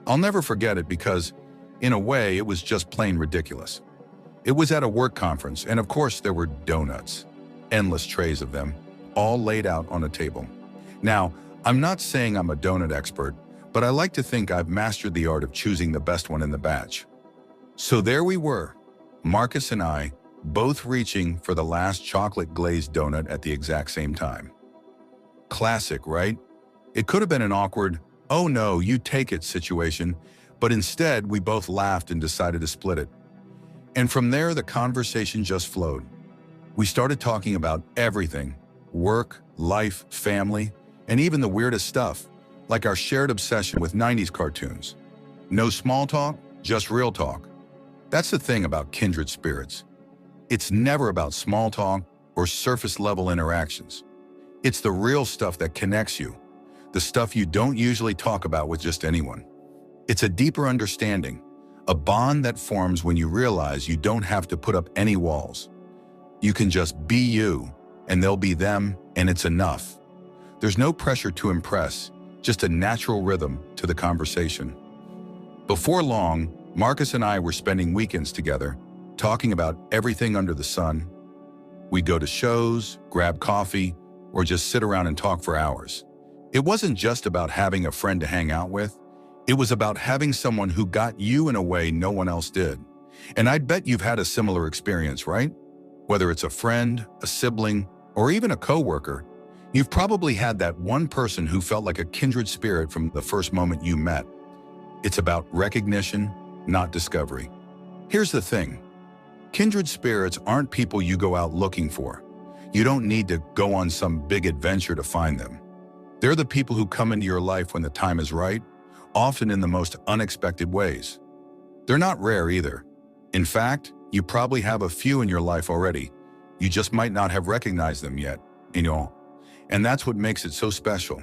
[SPEAKER 1] I'll never forget it because, in a way, it was just plain ridiculous. It was at a work conference, and of course there were donuts. Endless trays of them, all laid out on a table. Now, I'm not saying I'm a donut expert, but I like to think I've mastered the art of choosing the best one in the batch. So there we were, Marcus and I, both reaching for the last chocolate glazed donut at the exact same time. Classic, right? It could have been an awkward, "Oh no, you take it" situation, but instead we both laughed and decided to split it. And from there, the conversation just flowed. We started talking about everything: work, life, family, and even the weirdest stuff, like our shared obsession with 90s cartoons. No small talk, just real talk. That's the thing about kindred spirits. It's never about small talk or surface-level interactions. It's the real stuff that connects you, the stuff you don't usually talk about with just anyone. It's a deeper understanding, a bond that forms when you realize you don't have to put up any walls. You can just be you, and they'll be them, and it's enough. There's no pressure to impress, just a natural rhythm to the conversation. Before long, Marcus and I were spending weekends together, talking about everything under the sun. We'd go to shows, grab coffee, or just sit around and talk for hours. It wasn't just about having a friend to hang out with. It was about having someone who got you in a way no one else did. And I'd bet you've had a similar experience, right? Whether it's a friend, a sibling, or even a coworker, you've probably had that one person who felt like a kindred spirit from the first moment you met. It's about recognition, not discovery. Here's the thing. Kindred spirits aren't people you go out looking for. You don't need to go on some big adventure to find them. They're the people who come into your life when the time is right, often in the most unexpected ways. They're not rare either. In fact, you probably have a few in your life already. You just might not have recognized them yet, and that's what makes it so special.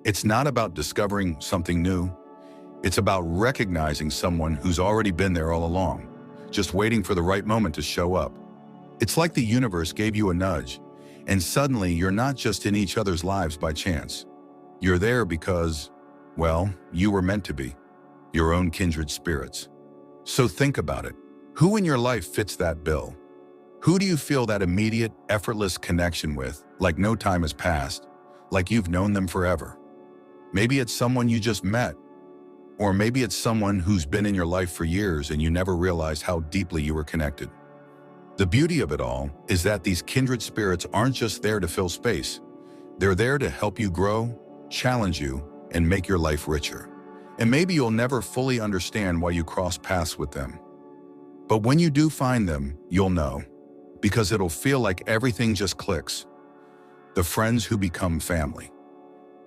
[SPEAKER 1] It's not about discovering something new. It's about recognizing someone who's already been there all along, just waiting for the right moment to show up. It's like the universe gave you a nudge, and suddenly you're not just in each other's lives by chance. You're there because, well, you were meant to be, your own kindred spirits. So think about it. Who in your life fits that bill? Who do you feel that immediate, effortless connection with, like no time has passed, like you've known them forever? Maybe it's someone you just met, or maybe it's someone who's been in your life for years and you never realized how deeply you were connected. The beauty of it all is that these kindred spirits aren't just there to fill space. They're there to help you grow, challenge you, and make your life richer. And maybe you'll never fully understand why you cross paths with them. But when you do find them, you'll know, because it'll feel like everything just clicks. The friends who become family.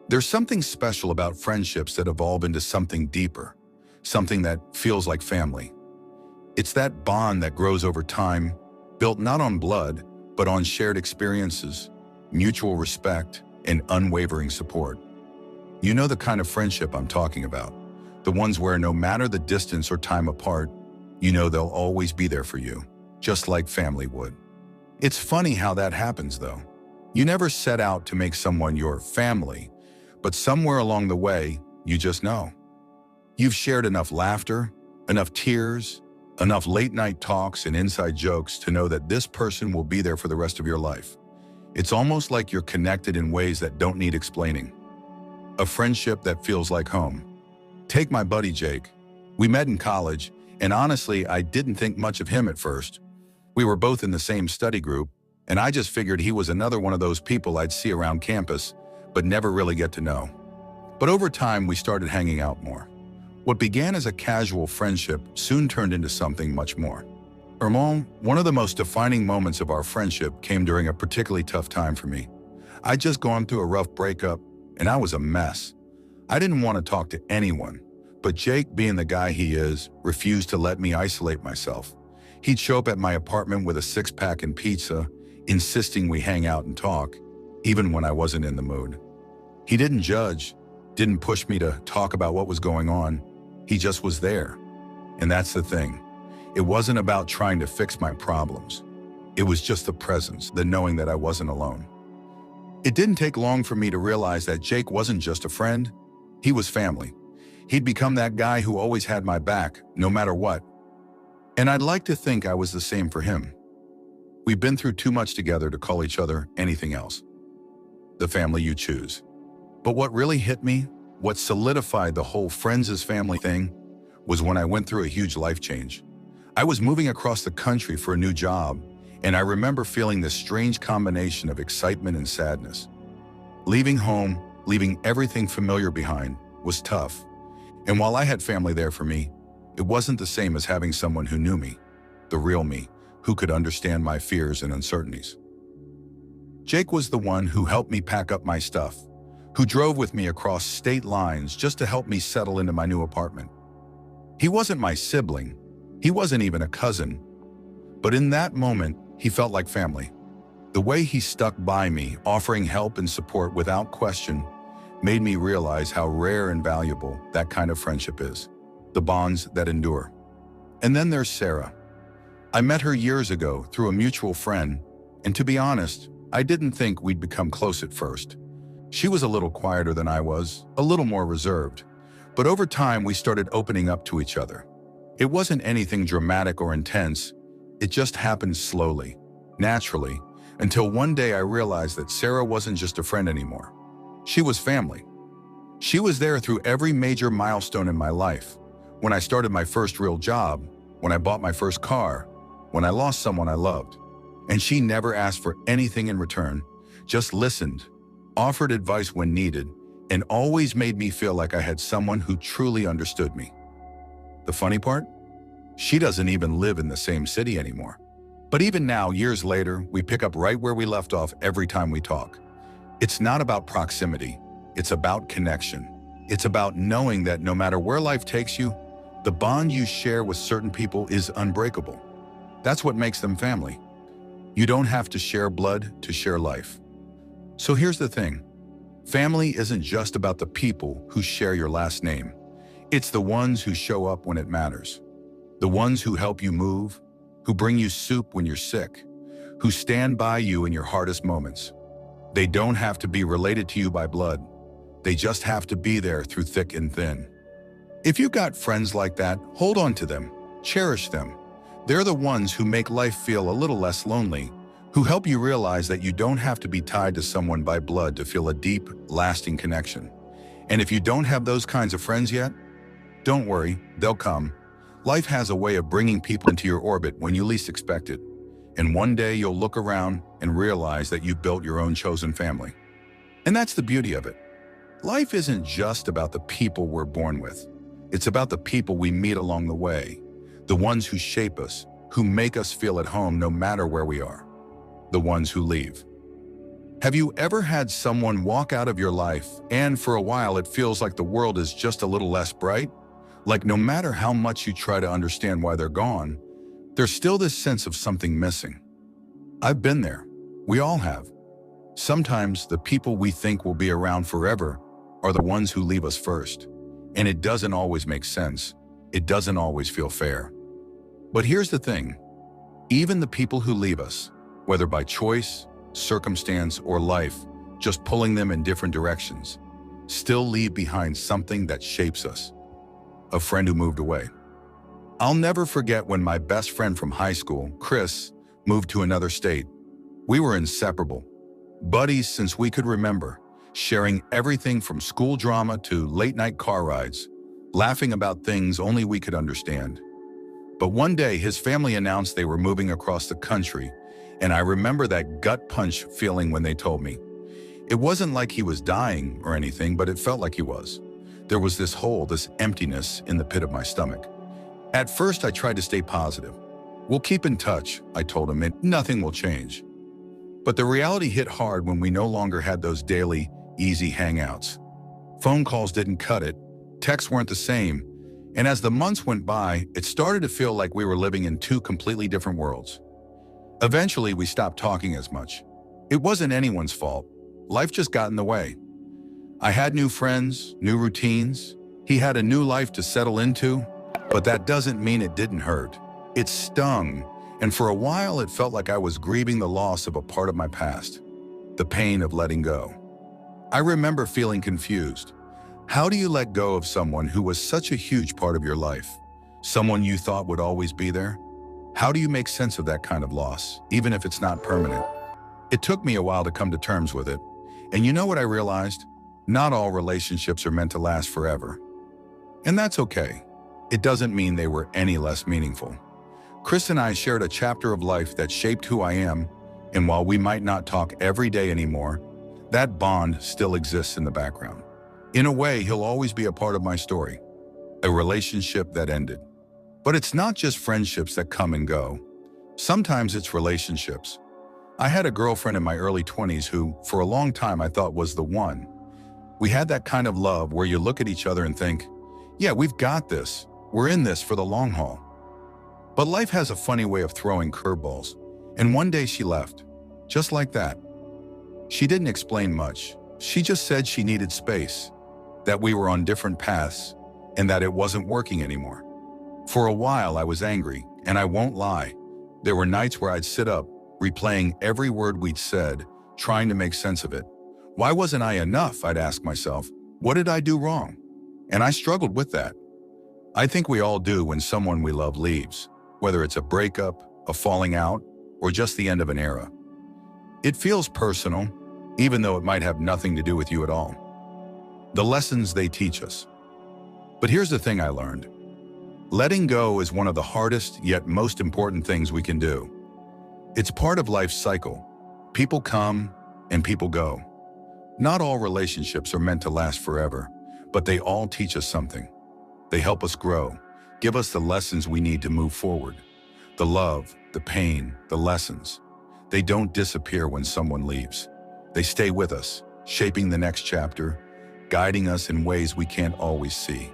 [SPEAKER 1] There's something special about friendships that evolve into something deeper, something that feels like family. It's that bond that grows over time, built not on blood, but on shared experiences, mutual respect, and unwavering support. You know the kind of friendship I'm talking about, the ones where no matter the distance or time apart, you know they'll always be there for you, just like family would. It's funny how that happens, though. You never set out to make someone your family, but somewhere along the way, you just know. You've shared enough laughter, enough tears, enough late-night talks and inside jokes to know that this person will be there for the rest of your life. It's almost like you're connected in ways that don't need explaining. A friendship that feels like home. Take my buddy Jake. We met in college, and honestly, I didn't think much of him at first. We were both in the same study group, and I just figured he was another one of those people I'd see around campus, but never really get to know. But over time, we started hanging out more. What began as a casual friendship soon turned into something much more. One of the most defining moments of our friendship came during a particularly tough time for me. I'd just gone through a rough breakup, and I was a mess. I didn't want to talk to anyone, but Jake, being the guy he is, refused to let me isolate myself. He'd show up at my apartment with a six-pack and pizza, insisting we hang out and talk, even when I wasn't in the mood. He didn't judge, didn't push me to talk about what was going on. He just was there. And that's the thing. It wasn't about trying to fix my problems. It was just the presence, the knowing that I wasn't alone. It didn't take long for me to realize that Jake wasn't just a friend, he was family. He'd become that guy who always had my back, no matter what. And I'd like to think I was the same for him. We've been through too much together to call each other anything else. The family you choose. But what really hit me, what solidified the whole friends as family thing, was when I went through a huge life change. I was moving across the country for a new job, and I remember feeling this strange combination of excitement and sadness. Leaving home, leaving everything familiar behind, was tough. And while I had family there for me, it wasn't the same as having someone who knew me, the real me, who could understand my fears and uncertainties. Jake was the one who helped me pack up my stuff, who drove with me across state lines just to help me settle into my new apartment. He wasn't my sibling, he wasn't even a cousin, but in that moment, he felt like family. The way he stuck by me, offering help and support without question, made me realize how rare and valuable that kind of friendship is, the bonds that endure. And then there's Sarah. I met her years ago through a mutual friend, and to be honest, I didn't think we'd become close at first. She was a little quieter than I was, a little more reserved, but over time we started opening up to each other. It wasn't anything dramatic or intense, it just happened slowly, naturally, until one day I realized that Sarah wasn't just a friend anymore. She was family. She was there through every major milestone in my life. When I started my first real job, when I bought my first car, when I lost someone I loved. And she never asked for anything in return, just listened, offered advice when needed, and always made me feel like I had someone who truly understood me. The funny part? She doesn't even live in the same city anymore. But even now, years later, we pick up right where we left off every time we talk. It's not about proximity, it's about connection. It's about knowing that no matter where life takes you, the bond you share with certain people is unbreakable. That's what makes them family. You don't have to share blood to share life. So here's the thing. Family isn't just about the people who share your last name. It's the ones who show up when it matters. The ones who help you move, who bring you soup when you're sick, who stand by you in your hardest moments. They don't have to be related to you by blood. They just have to be there through thick and thin. If you've got friends like that, hold on to them, cherish them. They're the ones who make life feel a little less lonely, who help you realize that you don't have to be tied to someone by blood to feel a deep, lasting connection. And if you don't have those kinds of friends yet, don't worry, they'll come. Life has a way of bringing people into your orbit when you least expect it. And one day you'll look around and realize that you've built your own chosen family. And that's the beauty of it. Life isn't just about the people we're born with. It's about the people we meet along the way, the ones who shape us, who make us feel at home no matter where we are, the ones who leave. Have you ever had someone walk out of your life and for a while it feels like the world is just a little less bright? Like no matter how much you try to understand why they're gone, there's still this sense of something missing. I've been there. We all have. Sometimes the people we think will be around forever are the ones who leave us first. And it doesn't always make sense. It doesn't always feel fair. But here's the thing. Even the people who leave us, whether by choice, circumstance, or life, just pulling them in different directions, still leave behind something that shapes us. A friend who moved away. I'll never forget when my best friend from high school, Chris, moved to another state. We were inseparable, buddies since we could remember, sharing everything from school drama to late-night car rides, laughing about things only we could understand. But one day, his family announced they were moving across the country, and I remember that gut punch feeling when they told me. It wasn't like he was dying or anything, but it felt like he was. There was this hole, this emptiness in the pit of my stomach. At first, I tried to stay positive. "We'll keep in touch," I told him, "and nothing will change." But the reality hit hard when we no longer had those daily, easy hangouts. Phone calls didn't cut it, texts weren't the same, and as the months went by, it started to feel like we were living in two completely different worlds. Eventually, we stopped talking as much. It wasn't anyone's fault. Life just got in the way. I had new friends, new routines. He had a new life to settle into, but that doesn't mean it didn't hurt. It stung, and for a while it felt like I was grieving the loss of a part of my past, the pain of letting go. I remember feeling confused. How do you let go of someone who was such a huge part of your life? Someone you thought would always be there? How do you make sense of that kind of loss, even if it's not permanent? It took me a while to come to terms with it. And you know what I realized? Not all relationships are meant to last forever. And that's okay. It doesn't mean they were any less meaningful. Chris and I shared a chapter of life that shaped who I am, and while we might not talk every day anymore, that bond still exists in the background. In a way, he'll always be a part of my story, a relationship that ended. But it's not just friendships that come and go. Sometimes it's relationships. I had a girlfriend in my early 20s who, for a long time, I thought was the one. We had that kind of love where you look at each other and think, yeah, we've got this. We're in this for the long haul. But life has a funny way of throwing curveballs, and one day she left, just like that. She didn't explain much. She just said she needed space, that we were on different paths, and that it wasn't working anymore. For a while, I was angry, and I won't lie. There were nights where I'd sit up, replaying every word we'd said, trying to make sense of it. Why wasn't I enough, I'd ask myself. What did I do wrong? And I struggled with that. I think we all do when someone we love leaves, whether it's a breakup, a falling out, or just the end of an era. It feels personal, even though it might have nothing to do with you at all. The lessons they teach us. But here's the thing I learned. Letting go is one of the hardest yet most important things we can do. It's part of life's cycle. People come and people go. Not all relationships are meant to last forever, but they all teach us something. They help us grow, give us the lessons we need to move forward. The love, the pain, the lessons. They don't disappear when someone leaves. They stay with us, shaping the next chapter, guiding us in ways we can't always see.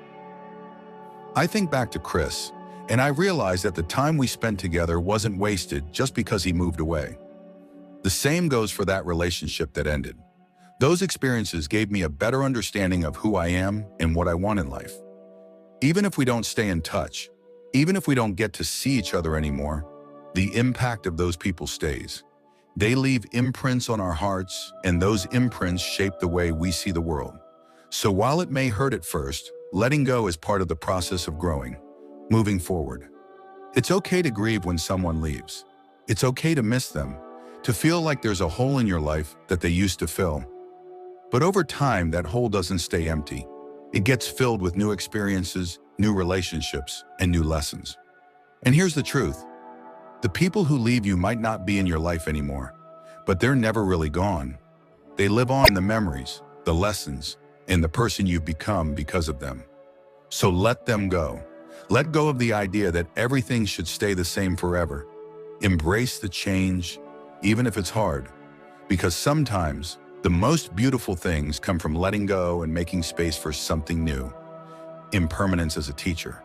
[SPEAKER 1] I think back to Chris, and I realized that the time we spent together wasn't wasted just because he moved away. The same goes for that relationship that ended. Those experiences gave me a better understanding of who I am and what I want in life. Even if we don't stay in touch, even if we don't get to see each other anymore, the impact of those people stays. They leave imprints on our hearts, and those imprints shape the way we see the world. So while it may hurt at first, letting go is part of the process of growing, moving forward. It's okay to grieve when someone leaves. It's okay to miss them, to feel like there's a hole in your life that they used to fill. But over time, that hole doesn't stay empty. It gets filled with new experiences, new relationships, and new lessons. And here's the truth. The people who leave you might not be in your life anymore, but they're never really gone. They live on in the memories, the lessons, and the person you've become because of them. So let them go. Let go of the idea that everything should stay the same forever. Embrace the change, even if it's hard, because sometimes the most beautiful things come from letting go and making space for something new. Impermanence as a teacher.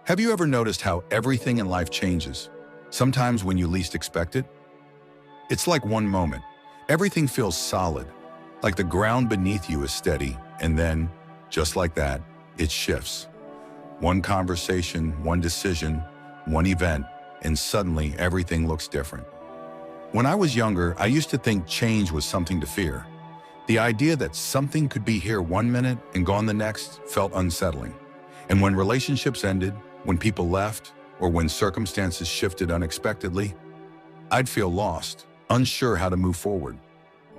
[SPEAKER 1] Have you ever noticed how everything in life changes, sometimes when you least expect it? It's like one moment, everything feels solid, like the ground beneath you is steady, and then, just like that, it shifts. One conversation, one decision, one event, and suddenly everything looks different. When I was younger, I used to think change was something to fear. The idea that something could be here one minute and gone the next felt unsettling. And when relationships ended, when people left, or when circumstances shifted unexpectedly, I'd feel lost, unsure how to move forward.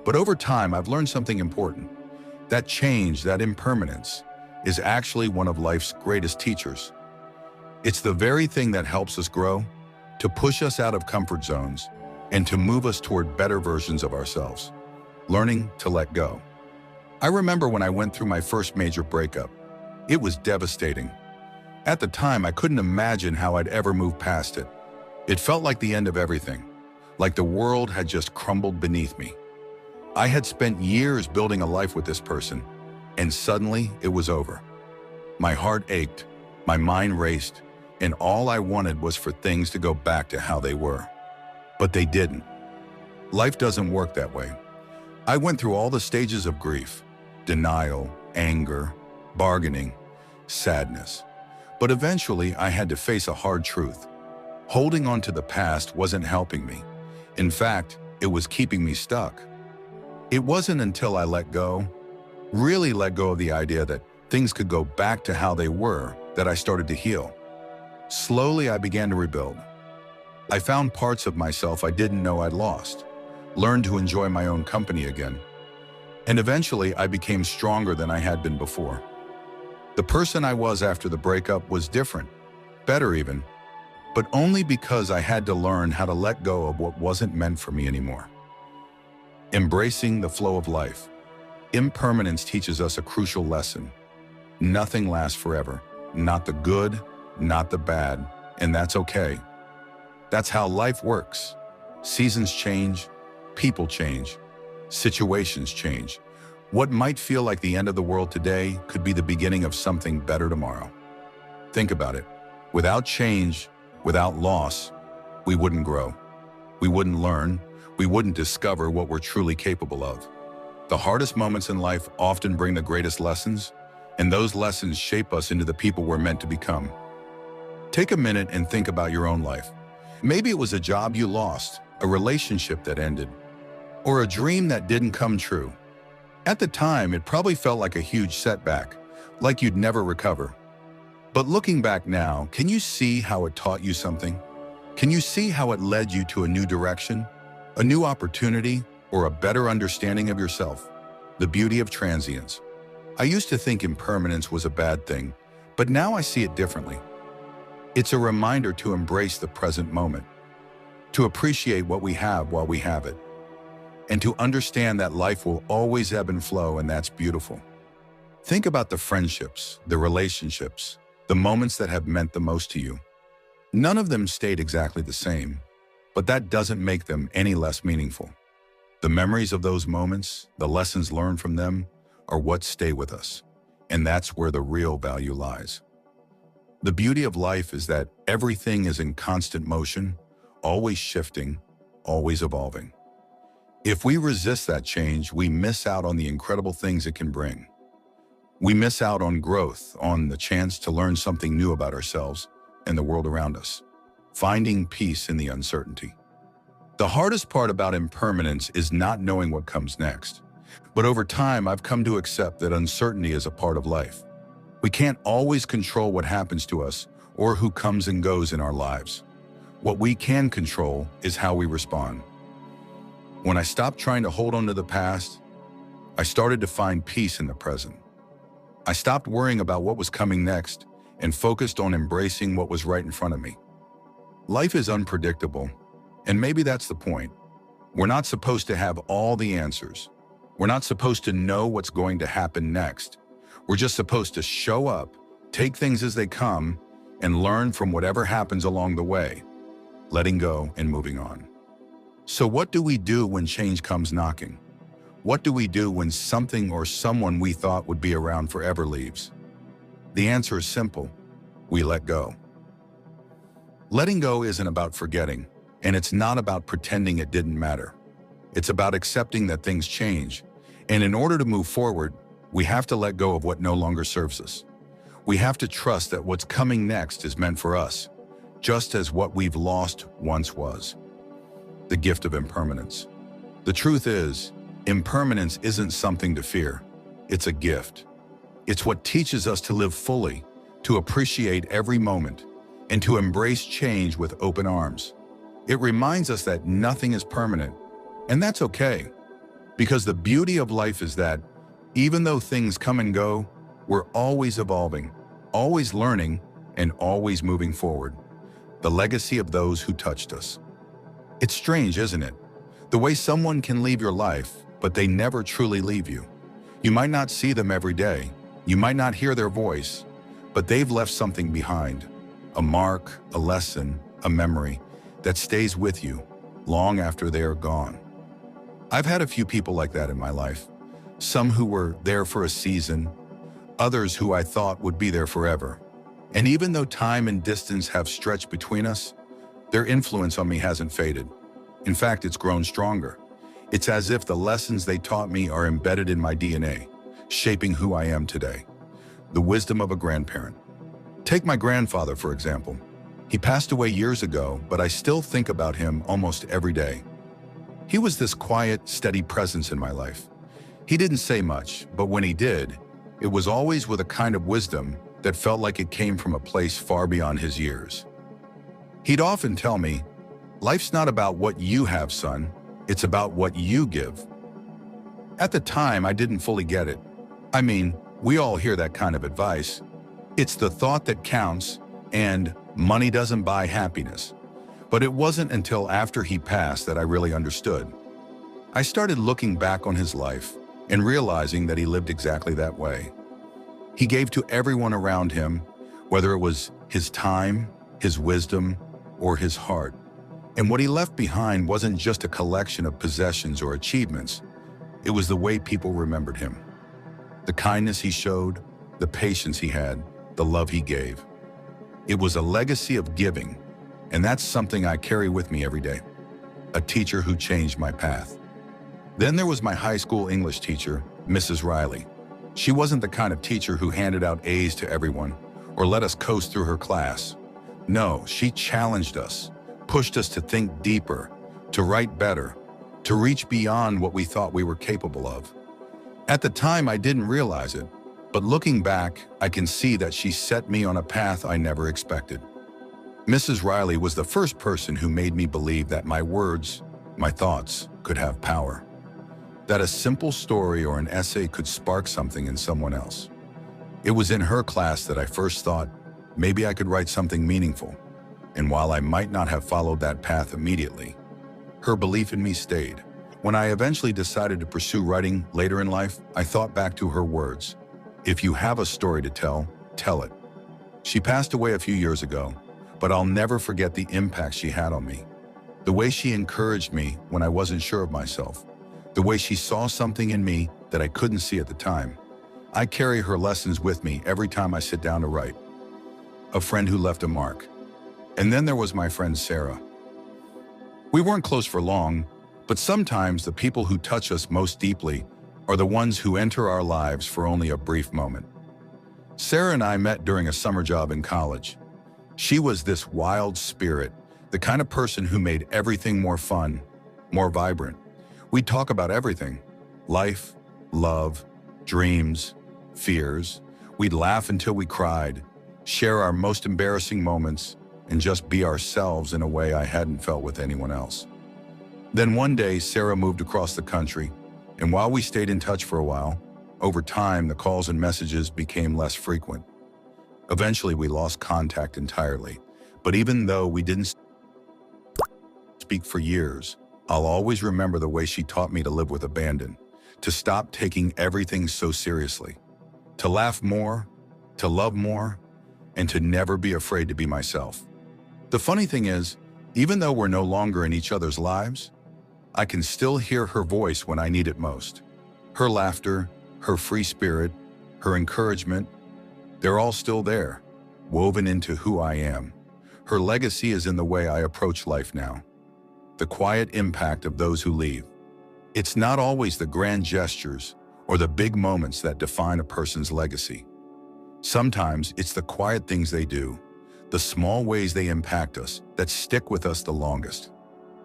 [SPEAKER 1] But over time, I've learned something important. That change, that impermanence, is actually one of life's greatest teachers. It's the very thing that helps us grow, to push us out of comfort zones, and to move us toward better versions of ourselves. Learning to let go. I remember when I went through my first major breakup. It was devastating. At the time, I couldn't imagine how I'd ever move past it. It felt like the end of everything, like the world had just crumbled beneath me. I had spent years building a life with this person, and suddenly it was over. My heart ached, my mind raced, and all I wanted was for things to go back to how they were. But they didn't. Life doesn't work that way. I went through all the stages of grief, denial, anger, bargaining, sadness. But eventually I had to face a hard truth. Holding on to the past wasn't helping me. In fact, it was keeping me stuck. It wasn't until I really let go of the idea that things could go back to how they were, that I started to heal. Slowly, I began to rebuild. I found parts of myself I didn't know I'd lost, learned to enjoy my own company again, and eventually I became stronger than I had been before. The person I was after the breakup was different, better even, but only because I had to learn how to let go of what wasn't meant for me anymore. Embracing the flow of life. Impermanence teaches us a crucial lesson. Nothing lasts forever, not the good, not the bad, and that's okay. That's how life works. Seasons change, people change, situations change. What might feel like the end of the world today could be the beginning of something better tomorrow. Think about it. Without change, without loss, we wouldn't grow. We wouldn't learn. We wouldn't discover what we're truly capable of. The hardest moments in life often bring the greatest lessons, and those lessons shape us into the people we're meant to become. Take a minute and think about your own life. Maybe it was a job you lost, a relationship that ended, or a dream that didn't come true. At the time, it probably felt like a huge setback, like you'd never recover. But looking back now, can you see how it taught you something? Can you see how it led you to a new direction, a new opportunity, or a better understanding of yourself? The beauty of transience. I used to think impermanence was a bad thing, but now I see it differently. It's a reminder to embrace the present moment, to appreciate what we have while we have it, and to understand that life will always ebb and flow, and that's beautiful. Think about the friendships, the relationships, the moments that have meant the most to you. None of them stayed exactly the same, but that doesn't make them any less meaningful. The memories of those moments, the lessons learned from them, are what stay with us, and that's where the real value lies. The beauty of life is that everything is in constant motion, always shifting, always evolving. If we resist that change, we miss out on the incredible things it can bring. We miss out on growth, on the chance to learn something new about ourselves and the world around us, finding peace in the uncertainty. The hardest part about impermanence is not knowing what comes next. But over time, I've come to accept that uncertainty is a part of life. We can't always control what happens to us or who comes and goes in our lives. What we can control is how we respond. When I stopped trying to hold on to the past, I started to find peace in the present. I stopped worrying about what was coming next and focused on embracing what was right in front of me. Life is unpredictable, and maybe that's the point. We're not supposed to have all the answers. We're not supposed to know what's going to happen next. We're just supposed to show up, take things as they come, and learn from whatever happens along the way, letting go and moving on. So what do we do when change comes knocking? What do we do when something or someone we thought would be around forever leaves? The answer is simple. We let go. Letting go isn't about forgetting, and it's not about pretending it didn't matter. It's about accepting that things change, and in order to move forward, we have to let go of what no longer serves us. We have to trust that what's coming next is meant for us, just as what we've lost once was. The gift of impermanence. The truth is, impermanence isn't something to fear. It's a gift. It's what teaches us to live fully, to appreciate every moment, and to embrace change with open arms. It reminds us that nothing is permanent, and that's okay, because the beauty of life is that even though things come and go, we're always evolving, always learning, and always moving forward. The legacy of those who touched us. It's strange, isn't it? The way someone can leave your life, but they never truly leave you. You might not see them every day. You might not hear their voice, but they've left something behind. A mark, a lesson, a memory that stays with you long after they are gone. I've had a few people like that in my life. Some who were there for a season, others who I thought would be there forever. And even though time and distance have stretched between us, their influence on me hasn't faded. In fact, it's grown stronger. It's as if the lessons they taught me are embedded in my DNA, shaping who I am today. The wisdom of a grandparent. Take my grandfather, for example. He passed away years ago, but I still think about him almost every day. He was this quiet, steady presence in my life. He didn't say much, but when he did, it was always with a kind of wisdom that felt like it came from a place far beyond his years. He'd often tell me, "Life's not about what you have, son. It's about what you give." At the time, I didn't fully get it. I mean, we all hear that kind of advice. It's the thought that counts, and money doesn't buy happiness. But it wasn't until after he passed that I really understood. I started looking back on his life and realizing that he lived exactly that way. He gave to everyone around him, whether it was his time, his wisdom, or his heart. And what he left behind wasn't just a collection of possessions or achievements. It was the way people remembered him. The kindness he showed, the patience he had, the love he gave. It was a legacy of giving, and that's something I carry with me every day. A teacher who changed my path. Then there was my high school English teacher, Mrs. Riley. She wasn't the kind of teacher who handed out A's to everyone or let us coast through her class. No, she challenged us, pushed us to think deeper, to write better, to reach beyond what we thought we were capable of. At the time, I didn't realize it, but looking back, I can see that she set me on a path I never expected. Mrs. Riley was the first person who made me believe that my words, my thoughts, could have power. That a simple story or an essay could spark something in someone else. It was in her class that I first thought, maybe I could write something meaningful. And while I might not have followed that path immediately, her belief in me stayed. When I eventually decided to pursue writing later in life, I thought back to her words. If you have a story to tell, tell it. She passed away a few years ago, but I'll never forget the impact she had on me. The way she encouraged me when I wasn't sure of myself. The way she saw something in me that I couldn't see at the time. I carry her lessons with me every time I sit down to write. A friend who left a mark. And then there was my friend Sarah. We weren't close for long, but sometimes the people who touch us most deeply are the ones who enter our lives for only a brief moment. Sarah and I met during a summer job in college. She was this wild spirit, the kind of person who made everything more fun, more vibrant. We'd talk about everything: life, love, dreams, fears. We'd laugh until we cried, share our most embarrassing moments, and just be ourselves in a way I hadn't felt with anyone else. Then one day, Sarah moved across the country, and while we stayed in touch for a while, over time the calls and messages became less frequent. Eventually, we lost contact entirely, but even though we didn't speak for years, I'll always remember the way she taught me to live with abandon, to stop taking everything so seriously, to laugh more, to love more, and to never be afraid to be myself. The funny thing is, even though we're no longer in each other's lives, I can still hear her voice when I need it most. Her laughter, her free spirit, her encouragement, they're all still there, woven into who I am. Her legacy is in the way I approach life now. The quiet impact of those who leave. It's not always the grand gestures or the big moments that define a person's legacy. Sometimes it's the quiet things they do, the small ways they impact us that stick with us the longest.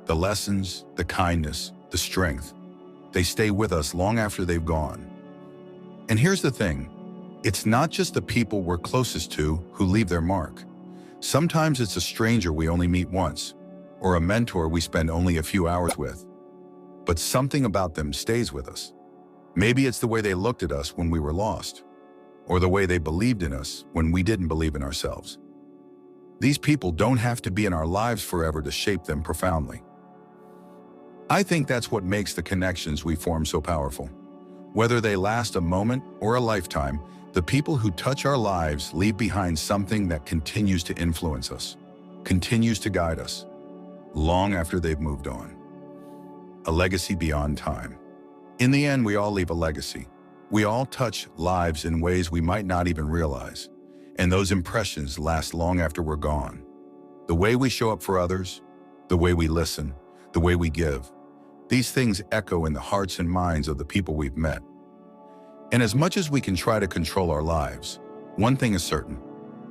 [SPEAKER 1] The lessons, the kindness, the strength, they stay with us long after they've gone. And here's the thing, it's not just the people we're closest to who leave their mark. Sometimes it's a stranger we only meet once, or a mentor we spend only a few hours with. But something about them stays with us. Maybe it's the way they looked at us when we were lost, or the way they believed in us when we didn't believe in ourselves. These people don't have to be in our lives forever to shape them profoundly. I think that's what makes the connections we form so powerful. Whether they last a moment or a lifetime, the people who touch our lives leave behind something that continues to influence us, continues to guide us, long after they've moved on. A legacy beyond time. In the end, we all leave a legacy. We all touch lives in ways we might not even realize, and those impressions last long after we're gone. The way we show up for others, the way we listen, the way we give, these things echo in the hearts and minds of the people we've met. And as much as we can try to control our lives, one thing is certain: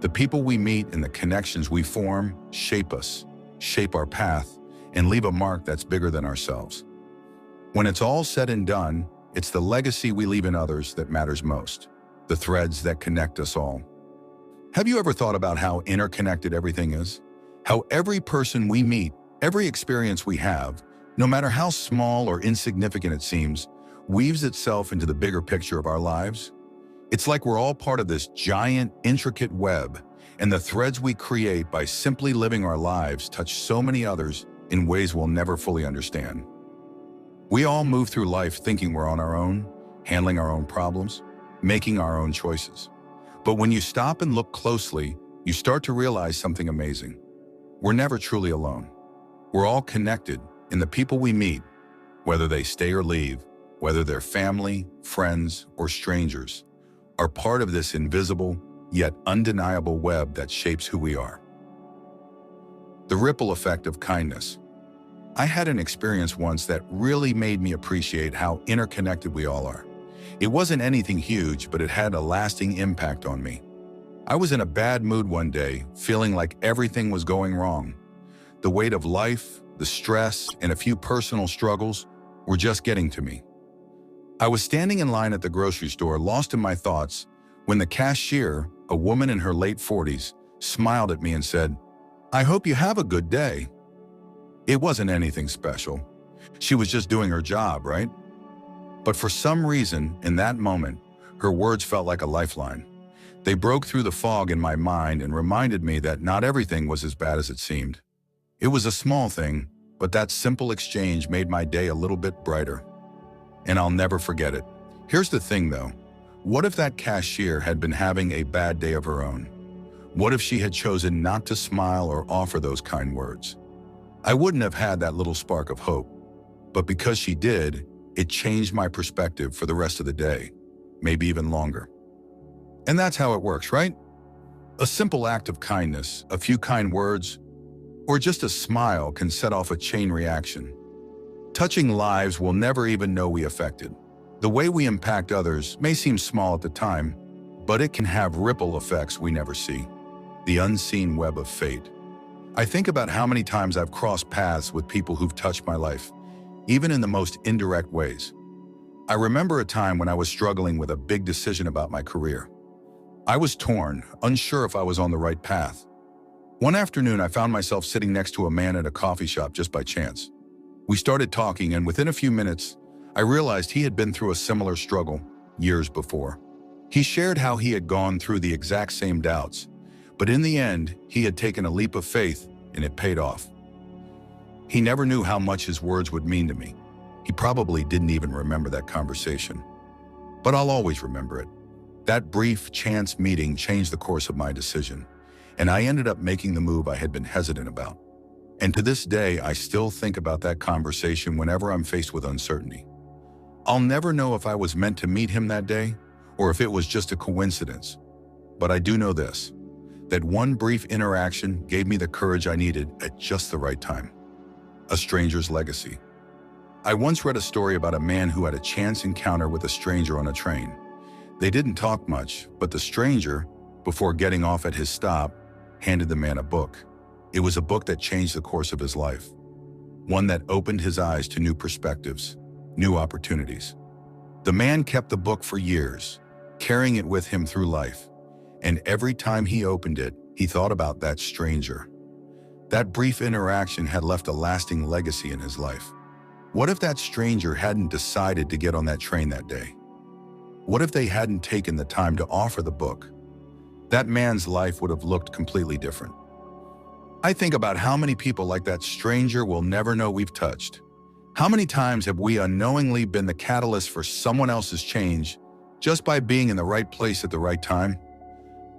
[SPEAKER 1] the people we meet and the connections we form shape us, shape our path, and leave a mark that's bigger than ourselves. When it's all said and done, it's the legacy we leave in others that matters most, the threads that connect us all. Have you ever thought about how interconnected everything is? How every person we meet, every experience we have, no matter how small or insignificant it seems, weaves itself into the bigger picture of our lives? It's like we're all part of this giant, intricate web, and the threads we create by simply living our lives touch so many others in ways we'll never fully understand. We all move through life thinking we're on our own, handling our own problems, making our own choices. But when you stop and look closely, you start to realize something amazing. We're never truly alone. We're all connected, and the people we meet, whether they stay or leave, whether they're family, friends, or strangers, are part of this invisible, yet undeniable web that shapes who we are. The ripple effect of kindness. I had an experience once that really made me appreciate how interconnected we all are. It wasn't anything huge, but it had a lasting impact on me. I was in a bad mood one day, feeling like everything was going wrong. The weight of life, the stress, and a few personal struggles were just getting to me. I was standing in line at the grocery store, lost in my thoughts, when the cashier, a woman in her late 40s, smiled at me and said, "I hope you have a good day." It wasn't anything special. She was just doing her job, right? But for some reason, in that moment, her words felt like a lifeline. They broke through the fog in my mind and reminded me that not everything was as bad as it seemed. It was a small thing, but that simple exchange made my day a little bit brighter. And I'll never forget it. Here's the thing though. What if that cashier had been having a bad day of her own? What if she had chosen not to smile or offer those kind words? I wouldn't have had that little spark of hope. But because she did, it changed my perspective for the rest of the day, maybe even longer. And that's how it works, right? A simple act of kindness, a few kind words, or just a smile can set off a chain reaction. Touching lives we'll never even know we affected. The way we impact others may seem small at the time, but it can have ripple effects we never see. The unseen web of fate. I think about how many times I've crossed paths with people who've touched my life, even in the most indirect ways. I remember a time when I was struggling with a big decision about my career. I was torn, unsure if I was on the right path. One afternoon, I found myself sitting next to a man at a coffee shop just by chance. We started talking, and within a few minutes, I realized he had been through a similar struggle years before. He shared how he had gone through the exact same doubts, but in the end, he had taken a leap of faith, and it paid off. He never knew how much his words would mean to me. He probably didn't even remember that conversation. But I'll always remember it. That brief chance meeting changed the course of my decision, and I ended up making the move I had been hesitant about. And to this day, I still think about that conversation whenever I'm faced with uncertainty. I'll never know if I was meant to meet him that day, or if it was just a coincidence. But I do know this, that one brief interaction gave me the courage I needed at just the right time. A stranger's legacy. I once read a story about a man who had a chance encounter with a stranger on a train. They didn't talk much, but the stranger, before getting off at his stop, handed the man a book. It was a book that changed the course of his life. One that opened his eyes to new perspectives, new opportunities. The man kept the book for years, carrying it with him through life. And every time he opened it, he thought about that stranger. That brief interaction had left a lasting legacy in his life. What if that stranger hadn't decided to get on that train that day? What if they hadn't taken the time to offer the book? That man's life would have looked completely different. I think about how many people like that stranger we'll never know we've touched. How many times have we unknowingly been the catalyst for someone else's change just by being in the right place at the right time?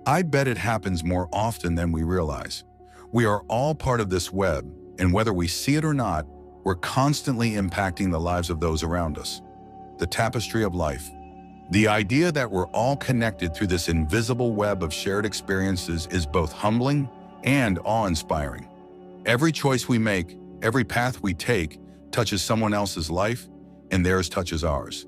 [SPEAKER 1] I bet it happens more often than we realize. We are all part of this web, and whether we see it or not, we're constantly impacting the lives of those around us. The tapestry of life. The idea that we're all connected through this invisible web of shared experiences is both humbling and awe-inspiring. Every choice we make, every path we take, touches someone else's life, and theirs touches ours.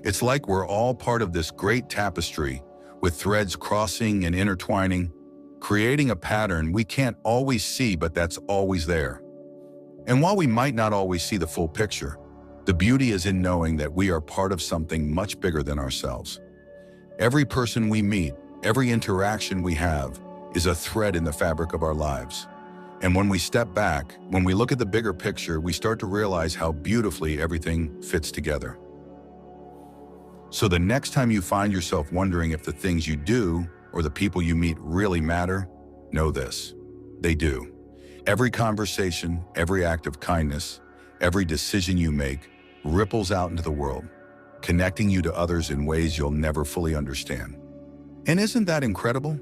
[SPEAKER 1] It's like we're all part of this great tapestry, with threads crossing and intertwining, creating a pattern we can't always see, but that's always there. And while we might not always see the full picture, the beauty is in knowing that we are part of something much bigger than ourselves. Every person we meet, every interaction we have, is a thread in the fabric of our lives. And when we step back, when we look at the bigger picture, we start to realize how beautifully everything fits together. So the next time you find yourself wondering if the things you do or the people you meet really matter, know this: they do. Every conversation, every act of kindness, every decision you make ripples out into the world, connecting you to others in ways you'll never fully understand. And isn't that incredible?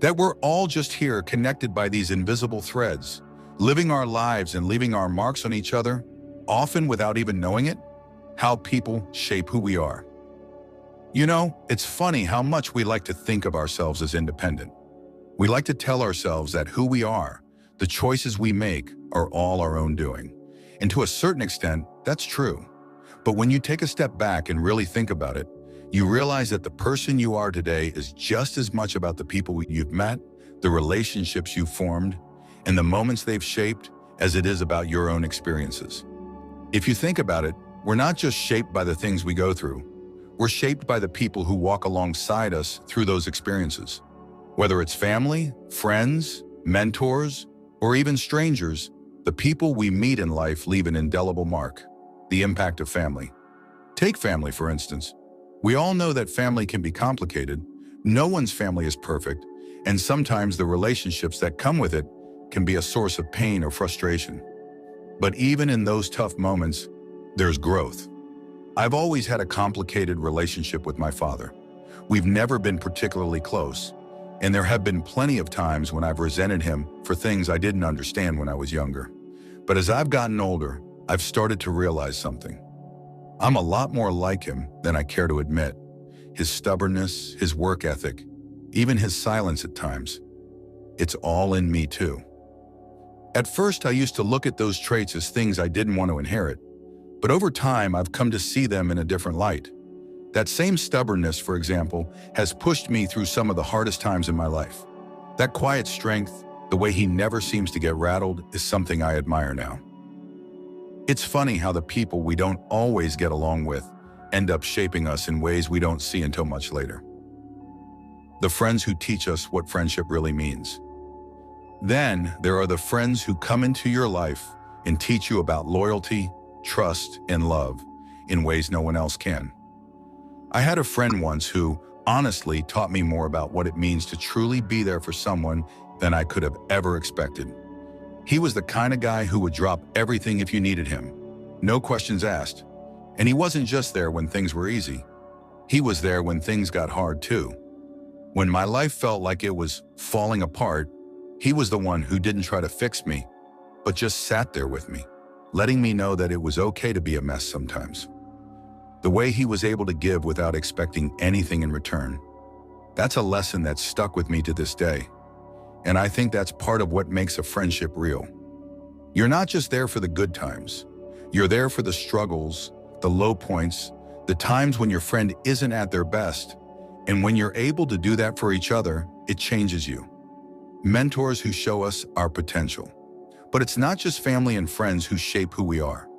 [SPEAKER 1] That we're all just here connected by these invisible threads, living our lives and leaving our marks on each other, often without even knowing it. How people shape who we are. You know, it's funny how much we like to think of ourselves as independent. We like to tell ourselves that who we are, the choices we make, are all our own doing. And to a certain extent, that's true. But when you take a step back and really think about it, you realize that the person you are today is just as much about the people you've met, the relationships you've formed, and the moments they've shaped as it is about your own experiences. If you think about it, we're not just shaped by the things we go through. We're shaped by the people who walk alongside us through those experiences. Whether it's family, friends, mentors, or even strangers, the people we meet in life leave an indelible mark. The impact of family. Take family, for instance. We all know that family can be complicated. No one's family is perfect, and sometimes the relationships that come with it can be a source of pain or frustration. But even in those tough moments, there's growth. I've always had a complicated relationship with my father. We've never been particularly close, and there have been plenty of times when I've resented him for things I didn't understand when I was younger. But as I've gotten older, I've started to realize something. I'm a lot more like him than I care to admit. His stubbornness, his work ethic, even his silence at times. It's all in me too. At first, I used to look at those traits as things I didn't want to inherit. But over time, I've come to see them in a different light. That same stubbornness, for example, has pushed me through some of the hardest times in my life. That quiet strength, the way he never seems to get rattled, is something I admire now. It's funny how the people we don't always get along with end up shaping us in ways we don't see until much later. The friends who teach us what friendship really means. Then there are the friends who come into your life and teach you about loyalty, trust, and love in ways no one else can. I had a friend once who honestly taught me more about what it means to truly be there for someone than I could have ever expected. He was the kind of guy who would drop everything if you needed him, no questions asked. And he wasn't just there when things were easy. He was there when things got hard too. When my life felt like it was falling apart, he was the one who didn't try to fix me, but just sat there with me, letting me know that it was okay to be a mess sometimes. The way he was able to give without expecting anything in return. That's a lesson that's stuck with me to this day. And I think that's part of what makes a friendship real. You're not just there for the good times. You're there for the struggles, the low points, the times when your friend isn't at their best. And when you're able to do that for each other, it changes you. Mentors who show us our potential. But it's not just family and friends who shape who we are.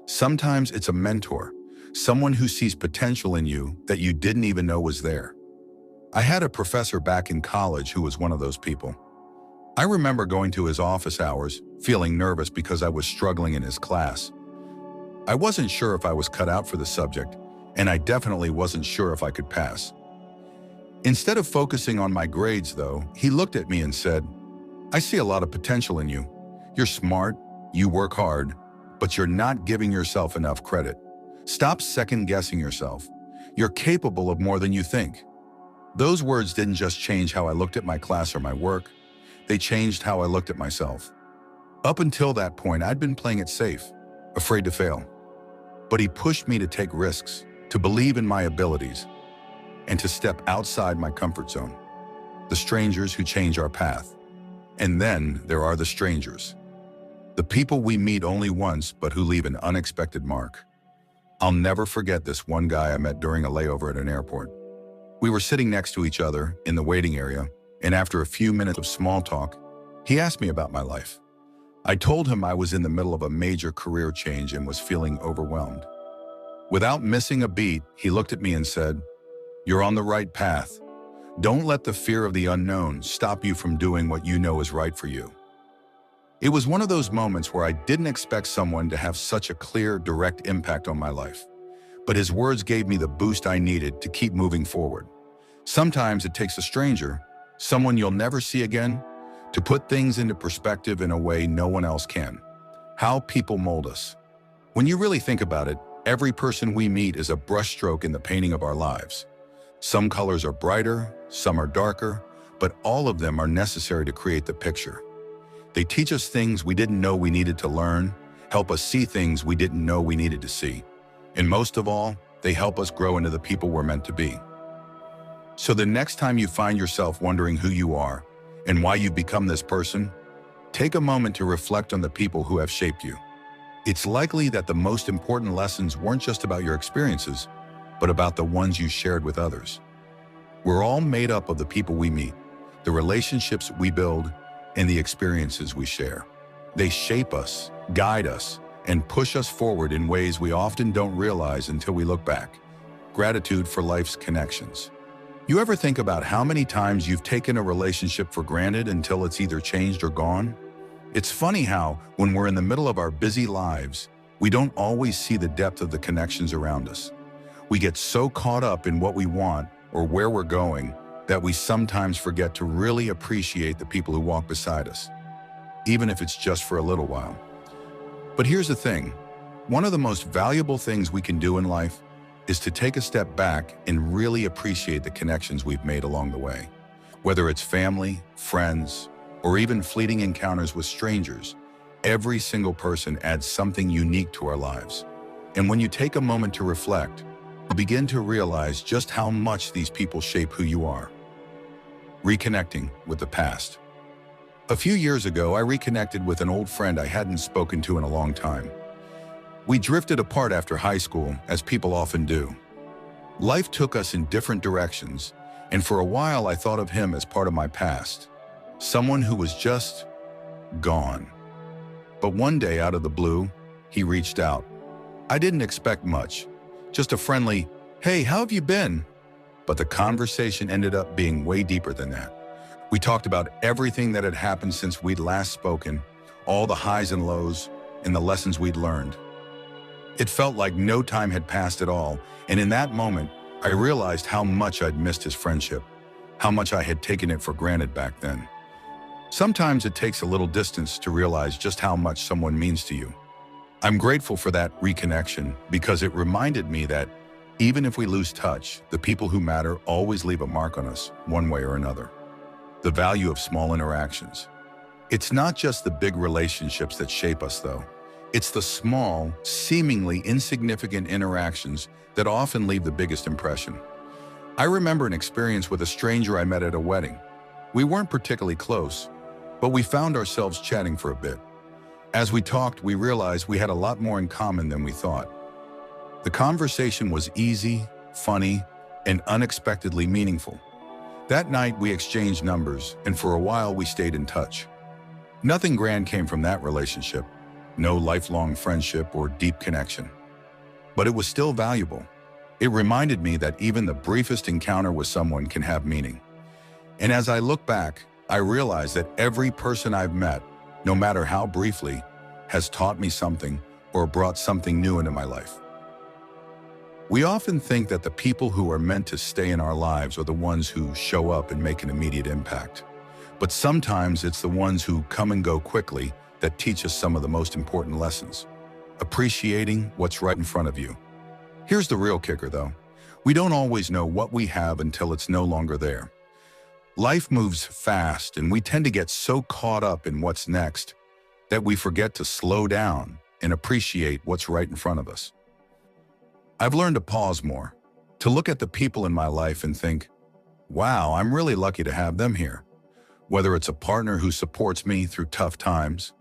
[SPEAKER 1] Sometimes it's a mentor, someone who sees potential in you that you didn't even know was there. I had a professor back in college who was one of those people. I remember going to his office hours, feeling nervous because I was struggling in his class. I wasn't sure if I was cut out for the subject, and I definitely wasn't sure if I could pass. Instead of focusing on my grades, though, he looked at me and said, I see a lot of potential in you. You're smart, you work hard, but you're not giving yourself enough credit. Stop second-guessing yourself. You're capable of more than you think. Those words didn't just change how I looked at my class or my work, they changed how I looked at myself. Up until that point, I'd been playing it safe, afraid to fail. But he pushed me to take risks, to believe in my abilities, and to step outside my comfort zone. The strangers who change our path. And then there are the strangers. The people we meet only once, but who leave an unexpected mark. I'll never forget this one guy I met during a layover at an airport. We were sitting next to each other in the waiting area, and after a few minutes of small talk, he asked me about my life. I told him I was in the middle of a major career change and was feeling overwhelmed. Without missing a beat, he looked at me and said, "You're on the right path. Don't let the fear of the unknown stop you from doing what you know is right for you." It was one of those moments where I didn't expect someone to have such a clear, direct impact on my life. But his words gave me the boost I needed to keep moving forward. Sometimes it takes a stranger, someone you'll never see again, to put things into perspective in a way no one else can. How people mold us. When you really think about it, every person we meet is a brushstroke in the painting of our lives. Some colors are brighter, some are darker, but all of them are necessary to create the picture. They teach us things we didn't know we needed to learn, help us see things we didn't know we needed to see. And most of all, they help us grow into the people we're meant to be. So the next time you find yourself wondering who you are and why you've become this person, take a moment to reflect on the people who have shaped you. It's likely that the most important lessons weren't just about your experiences, but about the ones you shared with others. We're all made up of the people we meet, the relationships we build, and the experiences we share. They shape us, guide us, and push us forward in ways we often don't realize until we look back. Gratitude for life's connections. You ever think about how many times you've taken a relationship for granted until it's either changed or gone? It's funny how, when we're in the middle of our busy lives, we don't always see the depth of the connections around us. We get so caught up in what we want or where we're going that we sometimes forget to really appreciate the people who walk beside us, even if it's just for a little while. But here's the thing, one of the most valuable things we can do in life is to take a step back and really appreciate the connections we've made along the way. Whether it's family, friends, or even fleeting encounters with strangers, every single person adds something unique to our lives. And when you take a moment to reflect, you begin to realize just how much these people shape who you are. Reconnecting with the past. A few years ago, I reconnected with an old friend I hadn't spoken to in a long time. We drifted apart after high school, as people often do. Life took us in different directions, and for a while I thought of him as part of my past, someone who was just gone. But one day, out of the blue, he reached out. I didn't expect much, just a friendly, "Hey, how have you been?" But the conversation ended up being way deeper than that. We talked about everything that had happened since we'd last spoken, all the highs and lows, and the lessons we'd learned. It felt like no time had passed at all, and in that moment, I realized how much I'd missed his friendship, how much I had taken it for granted back then. Sometimes it takes a little distance to realize just how much someone means to you. I'm grateful for that reconnection because it reminded me that even if we lose touch, the people who matter always leave a mark on us, one way or another. The value of small interactions. It's not just the big relationships that shape us, though. It's the small, seemingly insignificant interactions that often leave the biggest impression. I remember an experience with a stranger I met at a wedding. We weren't particularly close, but we found ourselves chatting for a bit. As we talked, we realized we had a lot more in common than we thought. The conversation was easy, funny, and unexpectedly meaningful. That night, we exchanged numbers, and for a while, we stayed in touch. Nothing grand came from that relationship, no lifelong friendship or deep connection. But it was still valuable. It reminded me that even the briefest encounter with someone can have meaning. And as I look back, I realize that every person I've met, no matter how briefly, has taught me something or brought something new into my life. We often think that the people who are meant to stay in our lives are the ones who show up and make an immediate impact. But sometimes it's the ones who come and go quickly that teach us some of the most important lessons. Appreciating what's right in front of you. Here's the real kicker, though. We don't always know what we have until it's no longer there. Life moves fast, and we tend to get so caught up in what's next that we forget to slow down and appreciate what's right in front of us. I've learned to pause more, to look at the people in my life and think, wow, I'm really lucky to have them here. Whether it's a partner who supports me through tough times,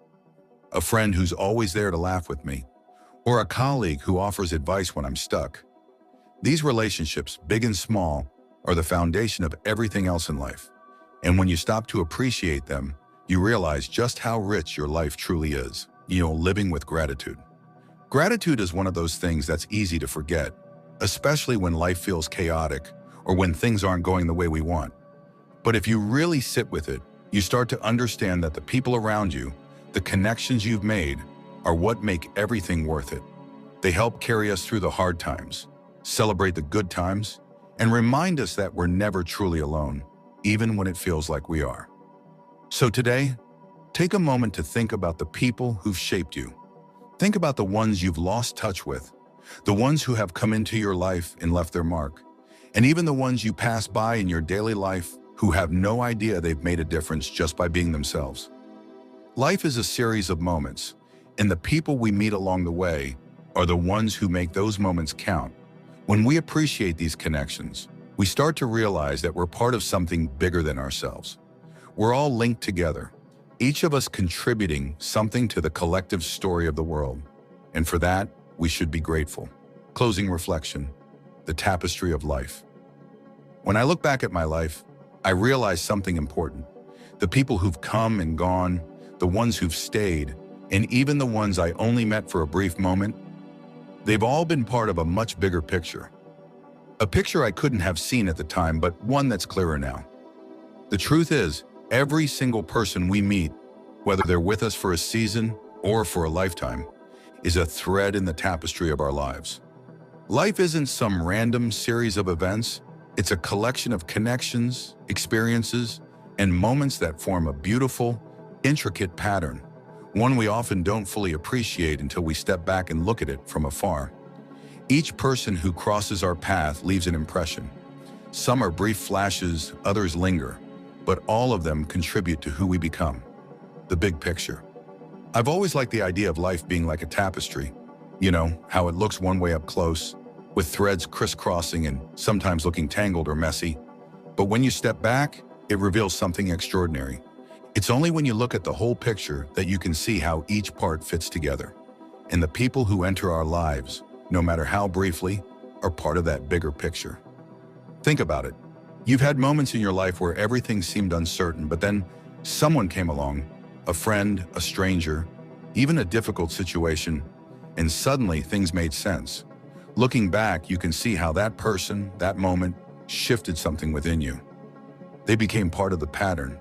[SPEAKER 1] a friend who's always there to laugh with me, or a colleague who offers advice when I'm stuck. These relationships, big and small, are the foundation of everything else in life. And when you stop to appreciate them, you realize just how rich your life truly is. Living with gratitude. Gratitude is one of those things that's easy to forget, especially when life feels chaotic or when things aren't going the way we want. But if you really sit with it, you start to understand that the people around you, the connections you've made, are what make everything worth it. They help carry us through the hard times, celebrate the good times, and remind us that we're never truly alone, even when it feels like we are. So today, take a moment to think about the people who've shaped you. Think about the ones you've lost touch with, the ones who have come into your life and left their mark, and even the ones you pass by in your daily life who have no idea they've made a difference just by being themselves. Life is a series of moments, and the people we meet along the way are the ones who make those moments count. When we appreciate these connections, we start to realize that we're part of something bigger than ourselves. We're all linked together, each of us contributing something to the collective story of the world. And for that, we should be grateful. Closing reflection, the tapestry of life. When I look back at my life, I realize something important. The people who've come and gone, the ones who've stayed, and even the ones I only met for a brief moment, they've all been part of a much bigger picture. A picture I couldn't have seen at the time, but one that's clearer now. The truth is, every single person we meet, whether they're with us for a season or for a lifetime, is a thread in the tapestry of our lives. Life isn't some random series of events. It's a collection of connections, experiences, and moments that form a beautiful, intricate pattern, one we often don't fully appreciate until we step back and look at it from afar. Each person who crosses our path leaves an impression. Some are brief flashes, others linger, but all of them contribute to who we become. The big picture. I've always liked the idea of life being like a tapestry. How it looks one way up close, with threads crisscrossing and sometimes looking tangled or messy. But when you step back, it reveals something extraordinary. It's only when you look at the whole picture that you can see how each part fits together. And the people who enter our lives, no matter how briefly, are part of that bigger picture. Think about it. You've had moments in your life where everything seemed uncertain, but then someone came along, a friend, a stranger, even a difficult situation, and suddenly things made sense. Looking back, you can see how that person, that moment, shifted something within you. They became part of the pattern.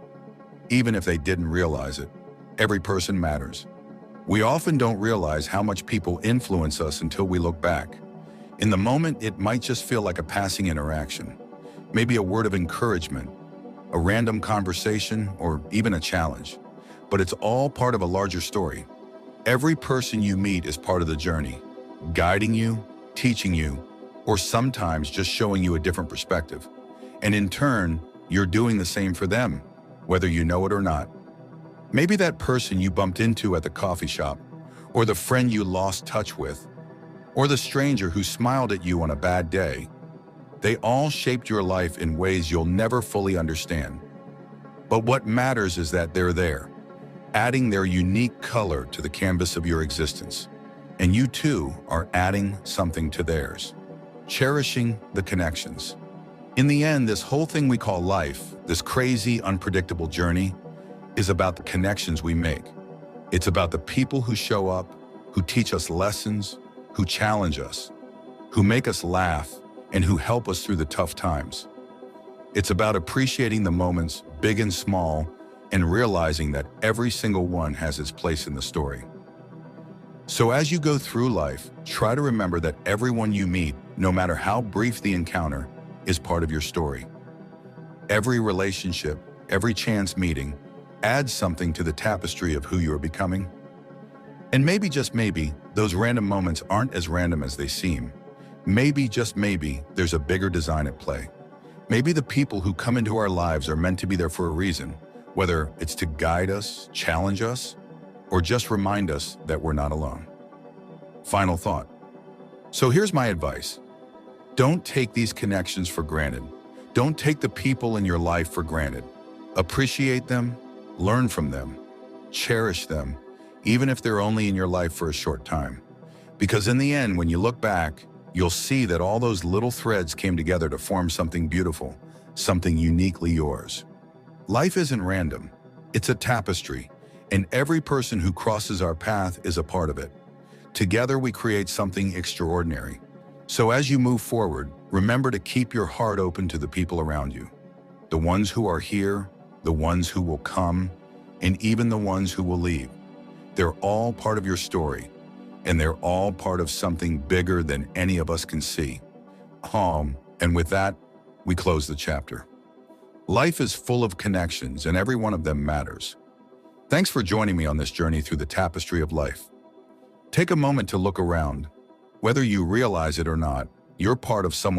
[SPEAKER 1] Even if they didn't realize it, every person matters. We often don't realize how much people influence us until we look back. In the moment, it might just feel like a passing interaction, maybe a word of encouragement, a random conversation, or even a challenge. But it's all part of a larger story. Every person you meet is part of the journey, guiding you, teaching you, or sometimes just showing you a different perspective. And in turn, you're doing the same for them, whether you know it or not. Maybe that person you bumped into at the coffee shop, or the friend you lost touch with, or the stranger who smiled at you on a bad day, they all shaped your life in ways you'll never fully understand. But what matters is that they're there, adding their unique color to the canvas of your existence. And you too are adding something to theirs, cherishing the connections. In the end, this whole thing we call life, this crazy, unpredictable journey, is about the connections we make. It's about the people who show up, who teach us lessons, who challenge us, who make us laugh, and who help us through the tough times. It's about appreciating the moments, big and small, and realizing that every single one has its place in the story. So as you go through life, try to remember that everyone you meet, no matter how brief the encounter, is part of your story. Every relationship, every chance meeting, adds something to the tapestry of who you are becoming. And maybe, just maybe, those random moments aren't as random as they seem. Maybe, just maybe, there's a bigger design at play. Maybe the people who come into our lives are meant to be there for a reason, whether it's to guide us, challenge us, or just remind us that we're not alone. Final thought. So here's my advice. Don't take these connections for granted. Don't take the people in your life for granted. Appreciate them, learn from them, cherish them, even if they're only in your life for a short time. Because in the end, when you look back, you'll see that all those little threads came together to form something beautiful, something uniquely yours. Life isn't random. It's a tapestry, and every person who crosses our path is a part of it. Together we create something extraordinary. So as you move forward, remember to keep your heart open to the people around you. The ones who are here, the ones who will come, and even the ones who will leave. They're all part of your story, and they're all part of something bigger than any of us can see. And with that, we close the chapter. Life is full of connections, and every one of them matters. Thanks for joining me on this journey through the tapestry of life. Take a moment to look around. Whether you realize it or not, you're part of someone